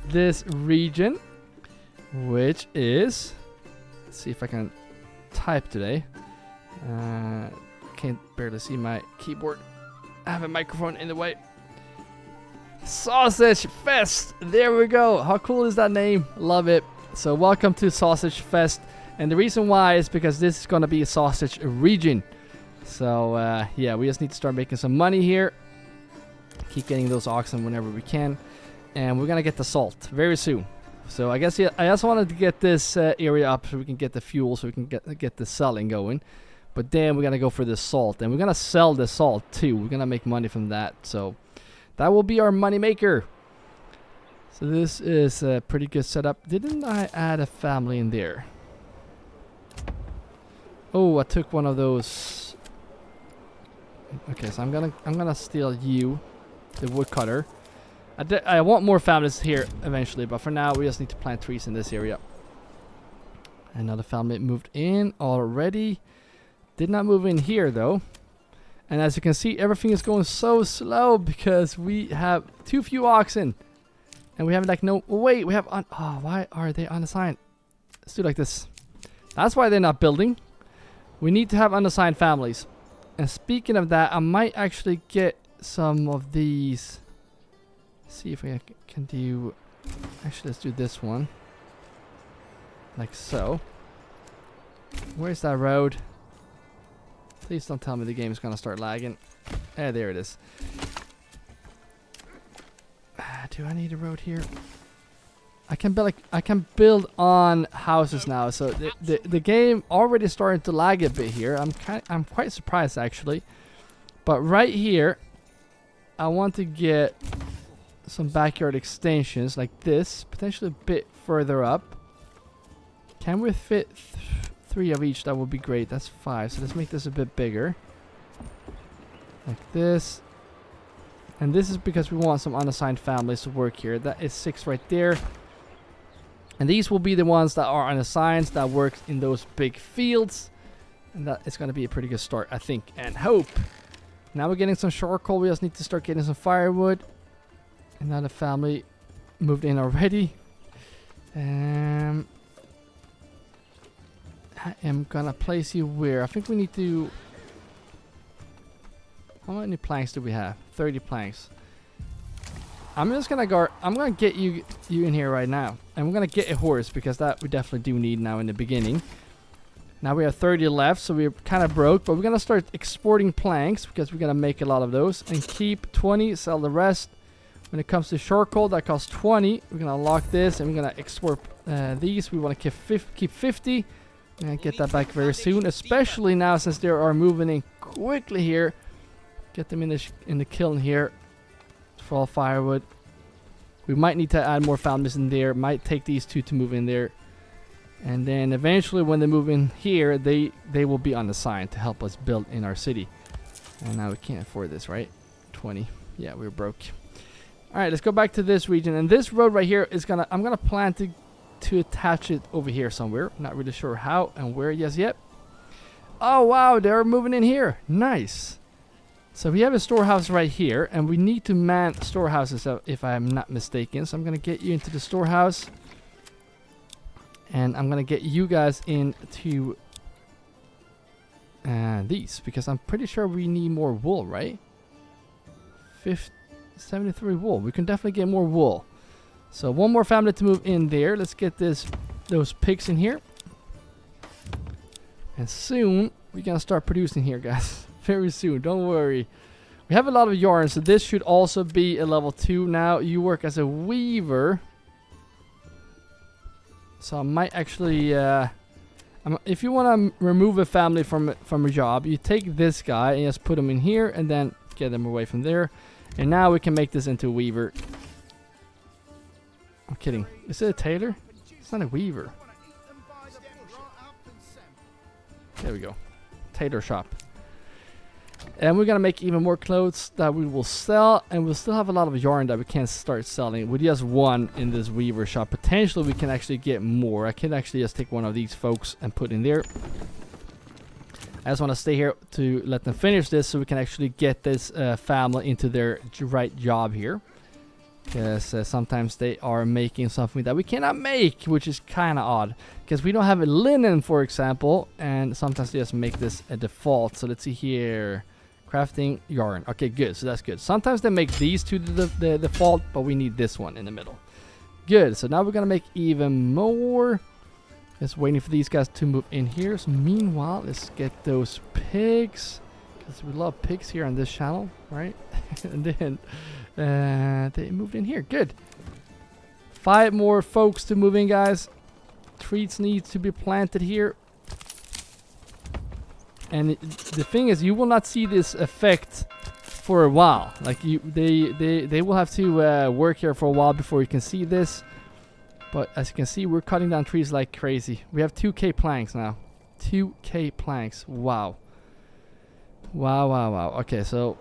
this region, which is, let's see if I can type today. Can't barely see my keyboard. I have a microphone in the way. Sausage Fest. There we go. How cool is that name? Love it. So welcome to Sausage Fest. And the reason why is because this is going to be a sausage region. So yeah, we just need to start making some money here. Keep getting those oxen whenever we can. And we're going to get the salt very soon. So I guess I also wanted to get this area up so we can get the fuel, so we can get the selling going. But then we're going to go for the salt, and we're going to sell the salt too. We're going to make money from that. So that will be our money maker. So this is a pretty good setup. Didn't I add a family in there? Oh, I took one of those. Okay, so I'm gonna steal you, the woodcutter. I want more families here eventually, but for now we just need to plant trees in this area. Another family moved in already. Did not move in here though. And as you can see, everything is going so slow because we have too few oxen. And we have like no... Wait, we have... Oh, why are they unassigned? Let's do like this. That's why they're not building. We need to have unassigned families. And speaking of that, I might actually get some of these. See if we can do... Actually, let's do this one. Like so. Where's that road? Please don't tell me the game is gonna start lagging. There it is. Do I need a road here? I can build on houses now, so the game already starting to lag a bit here. I'm quite surprised actually. But right here, I want to get some backyard extensions like this, potentially a bit further up. Can we fit 3 of each? That would be great. That's 5. So let's make this a bit bigger. Like this. And this is because we want some unassigned families to work here. That is 6 right there. And these will be the ones that are unassigned, that work in those big fields. And that is going to be a pretty good start, I think, and hope. Now we're getting some charcoal. We just need to start getting some firewood. Another family moved in already. I am gonna place you where? I think we need to... How many planks do we have? 30 planks. I'm just gonna go... I'm gonna get you in here right now. And we're gonna get a horse, because that we definitely do need now in the beginning. Now we have 30 left, so we're kind of broke. But we're gonna start exporting planks, because we're gonna make a lot of those. And keep 20, sell the rest. When it comes to charcoal, that costs 20. We're gonna lock this, and we're gonna export these. We want to keep 50. And get that back very soon, especially now since they are moving in quickly here. Get them in the kiln here. for all firewood. We might need to add more families in there. Might take these two to move in there. And then eventually when they move in here, they will be on assigned to help us build in our city. And now we can't afford this, right? 20. Yeah, we're broke. Alright, let's go back to this region. And this road right here is I'm gonna plan to attach it over here somewhere. Not really sure how and where just yet. Oh wow, they're moving in here. Nice. So we have a storehouse right here, and we need to man storehouses if I'm not mistaken. So I'm gonna get you into the storehouse, and I'm gonna get you guys into these, because I'm pretty sure we need more wool, right? 73 wool. We can definitely get more wool. So one more family to move in there. Let's get those pigs in here, and soon we're gonna start producing here, guys. Very soon, don't worry. We have a lot of yarn, so this should also be a level 2 now. You work as a weaver, so I might actually if you want to remove a family from a job, you take this guy and just put him in here and then get them away from there. And now we can make this into a weaver. I'm kidding. Is it a tailor? It's not a weaver. There we go. Tailor shop. And we're gonna make even more clothes that we will sell, and we'll still have a lot of yarn that we can start selling. With just one in this weaver shop, potentially we can actually get more. I can actually just take one of these folks and put in there. I just want to stay here to let them finish this, so we can actually get this family into their right job here. Because sometimes they are making something that we cannot make, which is kind of odd. Because we don't have a linen, for example, and sometimes they just make this a default. So let's see here. Crafting yarn. Okay, good. So that's good. Sometimes they make these two the default, but we need this one in the middle. Good. So now we're going to make even more. Just waiting for these guys to move in here. So meanwhile, let's get those pigs. Because we love pigs here on this channel, right? And then they moved in here. Good. 5 more folks to move in, guys. Trees need to be planted here. And the thing is, you will not see this effect for a while. Like they will have to work here for a while before you can see this. But as you can see, we're cutting down trees like crazy. We have 2k planks now. 2k planks. Wow. Wow, wow, wow. Okay, so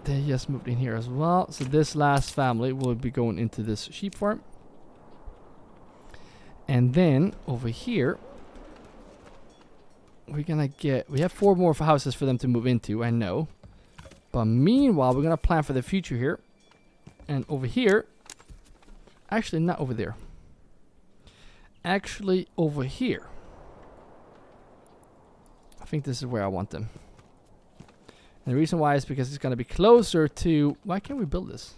they just moved in here as well. So this last family will be going into this sheep farm. And then over here, we're gonna we have 4 more houses for them to move into, I know. But meanwhile, we're gonna plan for the future here. And over here, actually not over there. Actually over here. I think this is where I want them. And the reason why is because it's gonna be closer to, why can't we build this?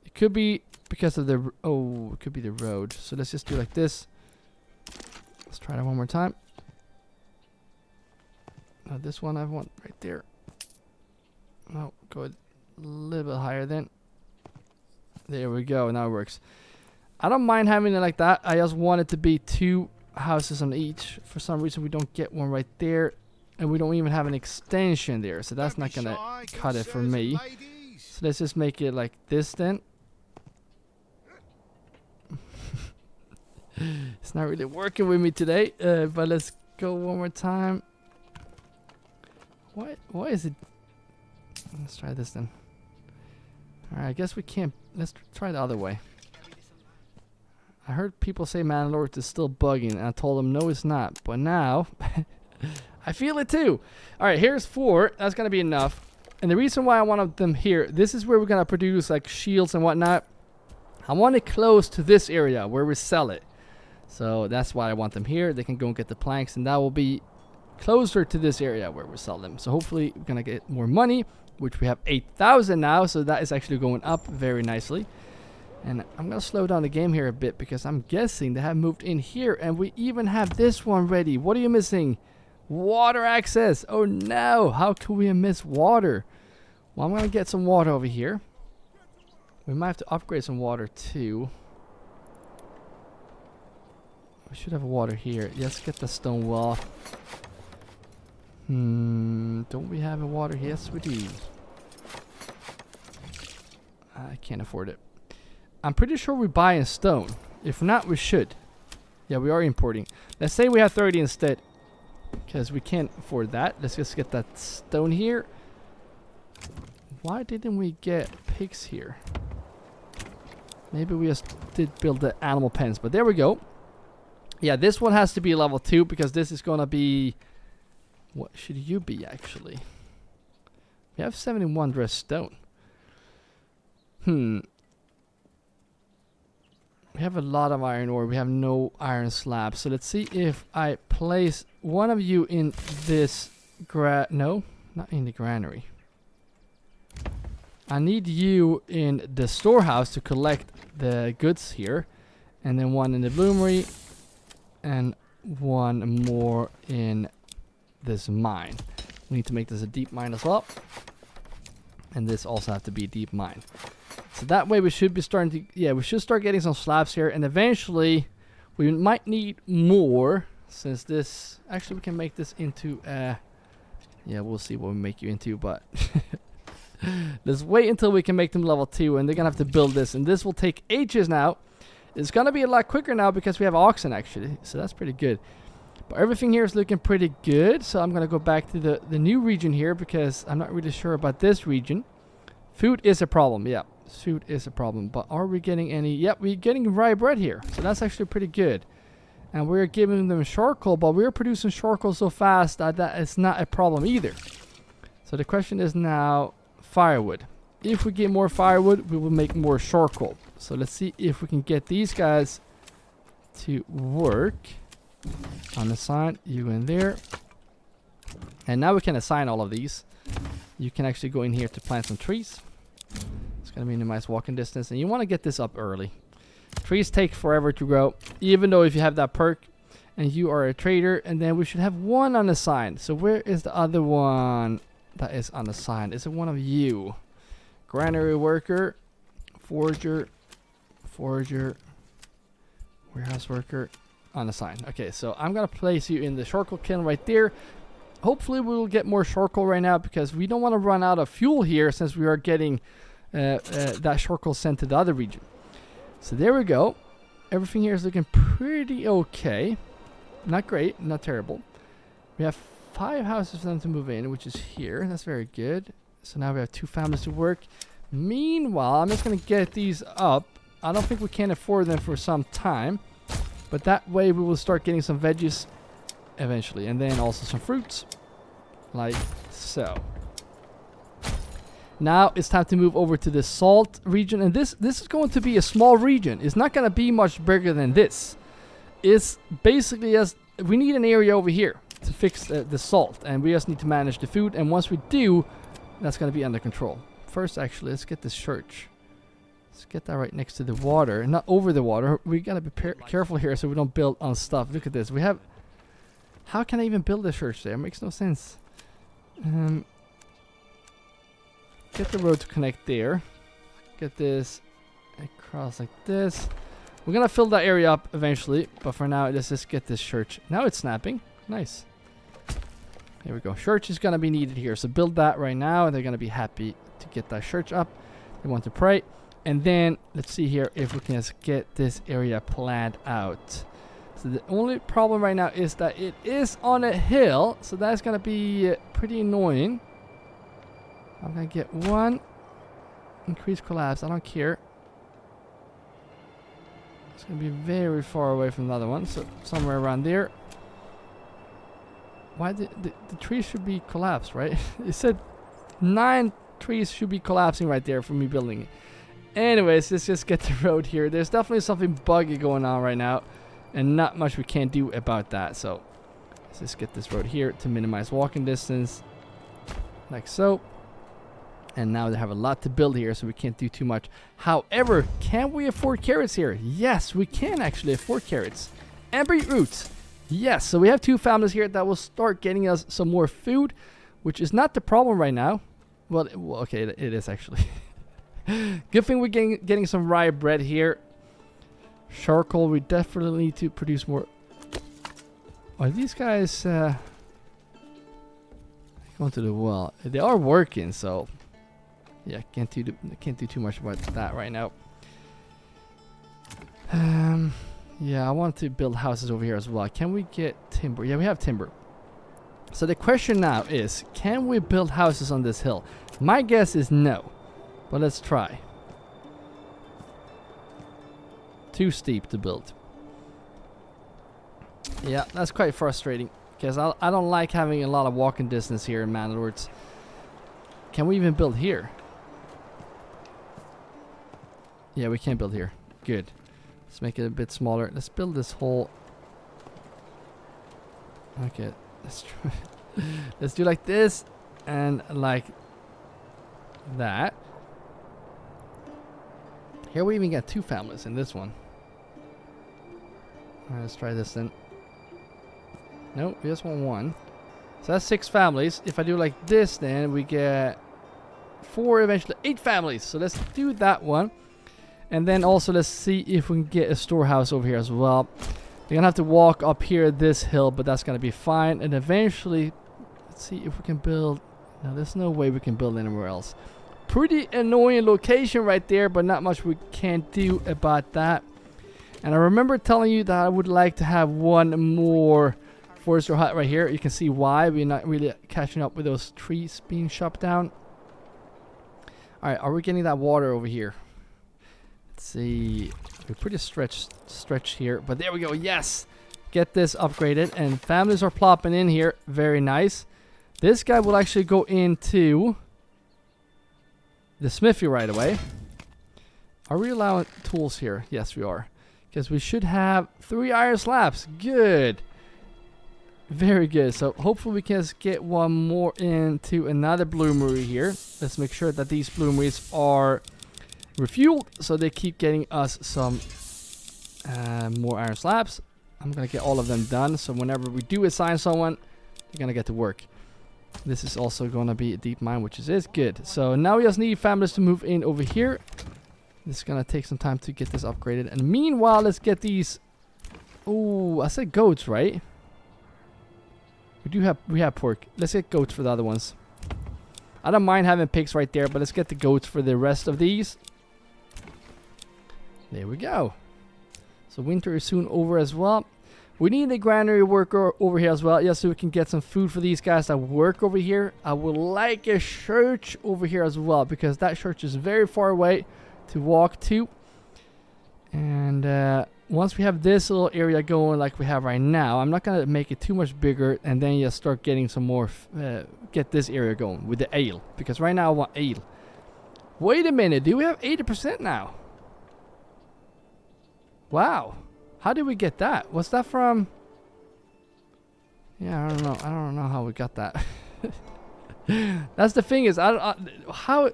It could be because of the, oh, it could be the road. So let's just do like this. Let's try that one more time. This one I want right there. No, go a little bit higher then. There we go. Now it works. I don't mind having it like that. I just want it to be 2 houses on each. For some reason, we don't get one right there. And we don't even have an extension there. So that's not going to cut it for me. So let's just make it like this then. It's not really working with me today. But let's go one more time. Why is it? Let's try this then. Alright, I guess we can't. Let's try the other way. I heard people say Manor Lords is still bugging, and I told them no, it's not. But now, I feel it too. Alright, here's 4. That's going to be enough. And the reason why I wanted them here, this is where we're going to produce like shields and whatnot. I want it close to this area where we sell it. So that's why I want them here. They can go and get the planks, and that will be closer to this area where we sell them. So hopefully we're gonna get more money, which we have 8,000 now, so that is actually going up very nicely. And I'm gonna slow down the game here a bit, because I'm guessing they have moved in here, and we even have this one ready. What are you missing? Water access. Oh no, how could we miss water? Well, I'm gonna get some water over here. We might have to upgrade some water too. We should have water here. Let's get the stone wall. Don't we have a water? Yes, we do. I can't afford it. I'm pretty sure we buy in stone. If not, we should. Yeah, we are importing. Let's say we have 30 instead, because we can't afford that. Let's just get that stone here. Why didn't we get pigs here? Maybe we just did build the animal pens, but there we go. Yeah, this one has to be level 2 because this is going to be... What should you be, actually? We have 71 dressed stone. We have a lot of iron ore. We have no iron slabs. So let's see if I place one of you in this... No, not in the granary. I need you in the storehouse to collect the goods here. And then one in the bloomery. And one more in this mine. We need to make this a deep mine as well. And this also have to be a deep mine. So that way we should be starting to... Yeah, we should start getting some slabs here. And eventually we might need more. Since this... Actually, we can make this into... yeah, we'll see what we make you into. But... let's wait until we can make them level 2. And they're going to have to build this. And this will take ages now. It's going to be a lot quicker now because we have oxen actually. So that's pretty good. But everything here is looking pretty good. So I'm going to go back to the new region here because I'm not really sure about this region. Food is a problem. Yeah, food is a problem. But are we getting any? Yep, we're getting rye bread here. So that's actually pretty good. And we're giving them charcoal. But we're producing charcoal so fast that it's not a problem either. So the question is now firewood. If we get more firewood, we will make more charcoal. So let's see if we can get these guys to work. Unassign you in there. And now we can assign all of these. You can actually go in here to plant some trees. It's going to minimize walking distance. And you want to get this up early. Trees take forever to grow. Even though if you have that perk and you are a trader. And then we should have one unassigned. So where is the other one that is unassigned? Is it one of you? Granary worker. Forager. Warehouse worker. Unassigned. Okay, so I'm gonna place you in the charcoal kiln right there. Hopefully we will get more charcoal right now because we don't want to run out of fuel here since we are getting that charcoal sent to the other region. So there we go. Everything here is looking pretty okay. Not great, not terrible. We have 5 houses for them to move in, which is here. That's very good. So now we have 2 families to work. Meanwhile, I'm just gonna get these up. I don't think we can afford them for some time. But that way we will start getting some veggies eventually. And then also some fruits. Like so. Now it's time to move over to the salt region. And this is going to be a small region. It's not going to be much bigger than this. It's basically just... We need an area over here to fix the salt. And we just need to manage the food. And once we do, that's going to be under control. First, actually, let's get this church. Let's get that right next to the water, not over the water. We gotta be careful here so we don't build on stuff. Look at this. We have... How can I even build a church there? It makes no sense. Get the road to connect there. Get this across like this. We're gonna fill that area up eventually, but for now, let's just get this church. Now it's snapping. Nice. Here we go. Church is gonna be needed here, so build that right now, and they're gonna be happy to get that church up. They want to pray. And then, let's see here if we can just get this area planned out. So the only problem right now is that it is on a hill. So that's going to be pretty annoying. I'm going to get one. Increase collapse. I don't care. It's going to be very far away from the other one. So somewhere around there. Why the trees should be collapsed, right? It said 9 trees should be collapsing right there for me building it. Anyways, let's just get the road here. There's definitely something buggy going on right now. And not much we can do about that. So, let's just get this road here to minimize walking distance. Like so. And now they have a lot to build here, so we can't do too much. However, can we afford carrots here? Yes, we can actually afford carrots. And beetroots. Yes, so we have 2 families here that will start getting us some more food. Which is not the problem right now. Well okay, it is actually. Good thing we're getting some rye bread here. Charcoal, we definitely need to produce more. Are these guys going to the well? They are working, so Yeah, can't do too much about that right now. Yeah, I want to build houses over here as well. Can we get timber? Yeah, we have timber. So the question now is, can we build houses on this hill? My guess is no, but let's try. Too steep to build. Yeah, that's quite frustrating, because I don't like having a lot of walking distance here in Manor Lords. Can we even build here? Yeah, we can't build here. Good. Let's make it a bit smaller. Let's build this whole... Okay, let's try. Let's do like this and like that. Here we even got 2 families in this one. Alright, let's try this then. Nope, we just want 1. So that's 6 families. If I do like this, then we get 4, eventually 8 families. So let's do that one. And then also let's see if we can get a storehouse over here as well. We're gonna have to walk up here this hill, but that's gonna be fine. And eventually, let's see if we can build. No, there's no way we can build anywhere else. Pretty annoying location right there, but not much we can do about that. And I remember telling you that I would like to have 1 more forester hut right here. You can see why we're not really catching up with those trees being chopped down. Alright, are we getting that water over here? Let's see. We're pretty stretched here, but there we go. Yes, get this upgraded, and families are plopping in here. Very nice. This guy will actually go into the smithy right away. Are we allowing tools here? Yes, we are, because we should have 3 iron slabs. Good, very good. So hopefully we can just get 1 more into another bloomery here. Let's make sure that these bloomeries are refueled, so they keep getting us some more iron slabs. I'm gonna get all of them done, so whenever we do assign someone, they're gonna get to work. This is also gonna be a deep mine, which is good. So now we just need families to move in over here. This is gonna take some time to get this upgraded, and meanwhile let's get these. Oh, I said goats, right? We have pork. Let's get goats for the other ones. I don't mind having pigs right there, but let's get the goats for the rest of these. There we go. So winter is soon over as well. We need a granary worker over here as well, just so we can get some food for these guys that work over here. I would like a church over here as well, because that church is very far away to walk to. And once we have this little area going like we have right now, I'm not going to make it too much bigger, and then just start getting some more, get this area going with the ale. Because right now I want ale. Wait a minute, do we have 80% now? Wow, how did we get that? What's that from? Yeah, I don't know. I don't know how we got that. That's the thing is, how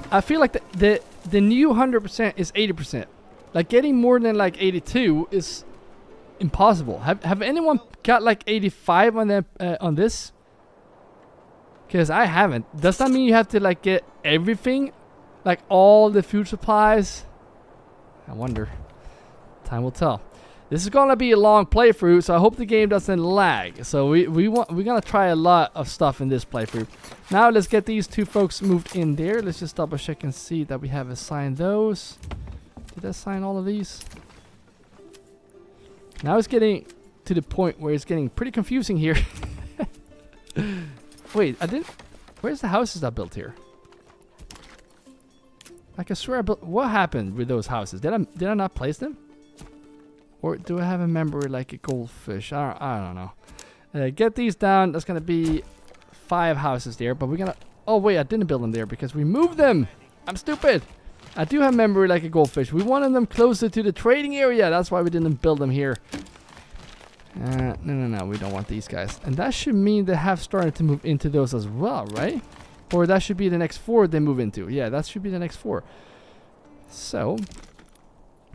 I feel like the new 100% is 80%. Like getting more than like 82 is impossible. Have anyone got like 85 on the on this? Because I haven't. Does that mean you have to like get everything, like all the food supplies? I wonder. Time will tell. This is gonna be a long playthrough, so I hope the game doesn't lag. So we're gonna try a lot of stuff in this playthrough. Now let's get these 2 folks moved in there. Let's just double check and see that we have assigned those. Did I assign all of these? Now it's getting to the point where it's getting pretty confusing here. Wait, I didn't. Where's the houses I built here? Like I swear I built. What happened with those houses? Did I not place them? Or do I have a memory like a goldfish? I don't know. Get these down. That's gonna be 5 houses there, but we're gonna. Oh wait, I didn't build them there because we moved them. I'm stupid. I do have memory like a goldfish. We wanted them closer to the trading area. That's why we didn't build them here. No. We don't want these guys. And that should mean they have started to move into those as well, right? Or that should be the next 4 they move into. Yeah, that should be the next 4. So,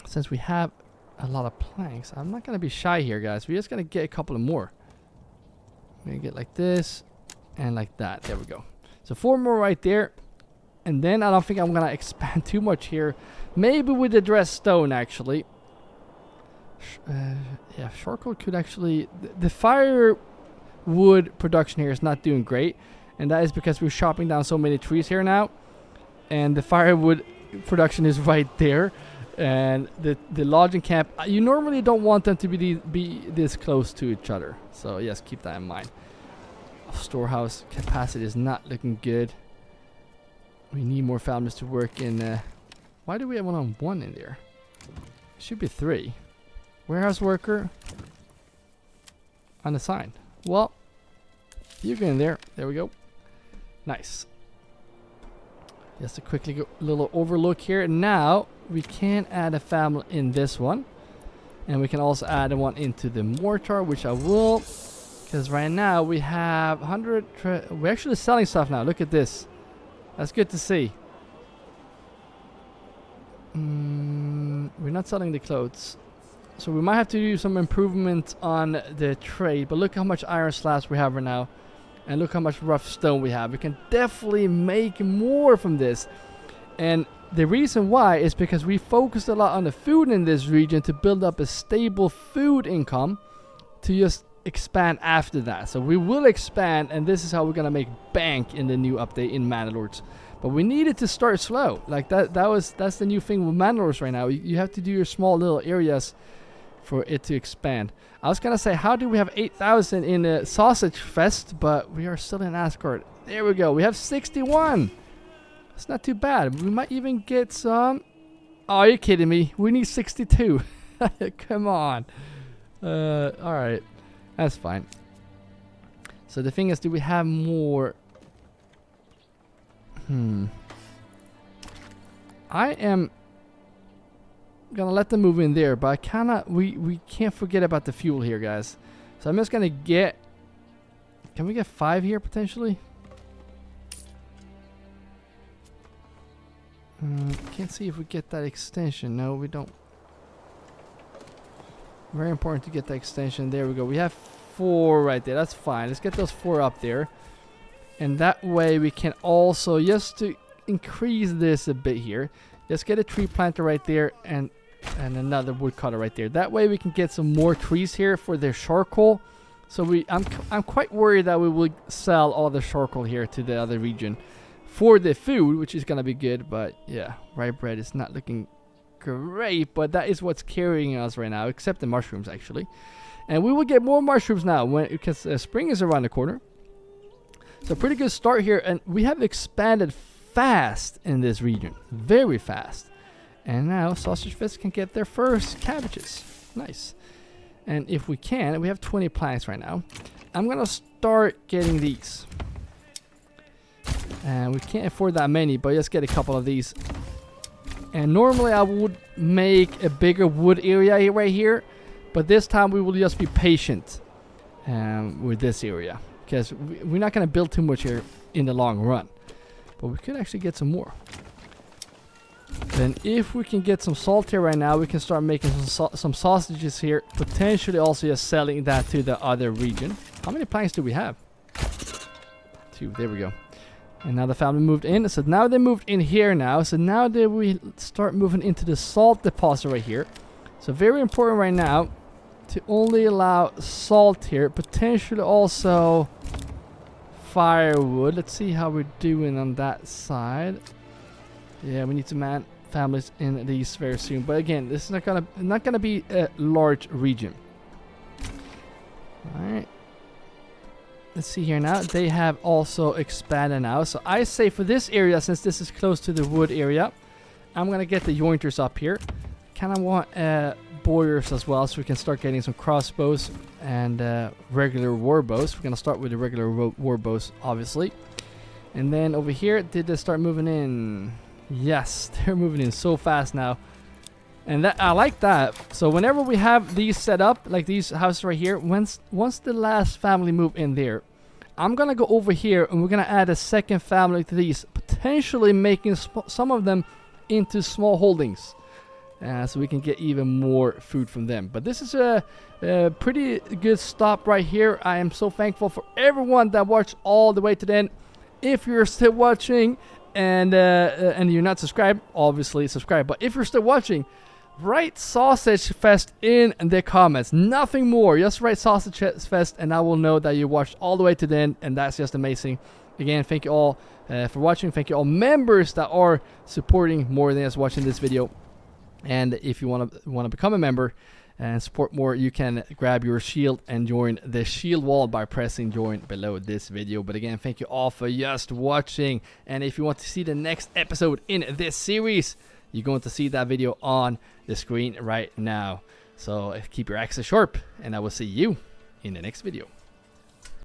since we have a lot of planks, I'm not going to be shy here, guys. We're just going to get a couple of more. We're going to get like this and like that. There we go. So 4 more right there. And then I don't think I'm going to expand too much here. Maybe with the dressed stone, actually. Yeah, charcoal could actually... The firewood production here is not doing great. And that is because we're chopping down so many trees here now. and the firewood production is right there, and the lodging camp, you normally don't want them to be this close to each other, so yes, keep that in mind. Storehouse capacity is not looking good. We need more families to work in. Why do we have one in there? Should be 3. Warehouse worker unassigned. Well, you get in there. There we go. Nice. Just a quickly little overlook here. Now we can add a family in this one, and we can also add one into the mortar, which I will, because right now we have 100. We're actually selling stuff now. Look at this. That's good to see. We're not selling the clothes, so we might have to do some improvement on the trade. But look how much iron slabs we have right now, and look how much rough stone we have. We can definitely make more from this, and the reason why is because we focused a lot on the food in this region to build up a stable food income to just expand after that. So we will expand, and this is how we're gonna make bank in the new update in Manor Lords. But we needed to start slow. Like that's the new thing with Manor Lords right now. You have to do your small little areas for it to expand. I was gonna say, how do we have 8,000 in a sausage fest, but we are still in Asgard. There we go. We have 61. It's not too bad. We might even get some. Oh, are you kidding me? We need 62. Come on. All right. That's fine. So the thing is, do we have more? I am gonna let them move in there, but I cannot. We can't forget about the fuel here, guys. So I'm just gonna get. Can we get 5 here potentially? Can't see if we get that extension. No, we don't. Very important to get the extension. There we go. We have 4 right there. That's fine. Let's get those 4 up there. And that way we can also, just to increase this a bit here, just get a tree planter right there and another wood cutter right there. That way we can get some more trees here for their charcoal. So I'm quite worried that we will sell all the charcoal here to the other region for the food, which is gonna be good. But yeah, rye bread is not looking great, but that is what's carrying us right now, except the mushrooms actually. And we will get more mushrooms now because spring is around the corner. So pretty good start here, and we have expanded fast in this region, very fast. And now Sausage Fest can get their first cabbages. Nice. And if we can, we have 20 planks right now. I'm gonna start getting these. And we can't afford that many, but just get a couple of these. And normally I would make a bigger wood area right here, but this time we will just be patient with this area, because we're not going to build too much here in the long run. But we could actually get some more. Then if we can get some salt here right now, we can start making some sausages here. Potentially also just selling that to the other region. How many planks do we have? 2. There we go. And now the family moved in. So now they moved in here now. So now they we start moving into the salt deposit right here. So very important right now to only allow salt here. Potentially also firewood. Let's see how we're doing on that side. Yeah, we need to man families in these very soon. But again, this is not gonna be a large region. All right. Let's see here now. They have also expanded now. So I say for this area, since this is close to the wood area, I'm gonna get the yointers up here. Kind of want bowyers as well, so we can start getting some crossbows and regular war bows. We're gonna start with the regular war bows, obviously. And then over here, did they start moving in? Yes, they're moving in so fast now. And that I like that. So whenever we have these set up, like these houses right here, once the last family move in there, I'm gonna go over here and we're gonna add a second family to these, potentially making some of them into small holdings, so we can get even more food from them. But this is a pretty good stop right here. I am so thankful for everyone that watched all the way to the end. If you're still watching and you're not subscribed, obviously subscribe. But if you're still watching, write Sausage Fest in the comments. Nothing more. Just write Sausage Fest and I will know that you watched all the way to the end, and that's just amazing. again, thank you all for watching. Thank you all members that are supporting more than just watching this video. And if you want to become a member and support more, you can grab your shield and join the shield wall by pressing join below this video. But again, thank you all for just watching. And if you want to see the next episode in this series, you're going to see that video on the screen right now. So keep your axes sharp, and I will see you in the next video.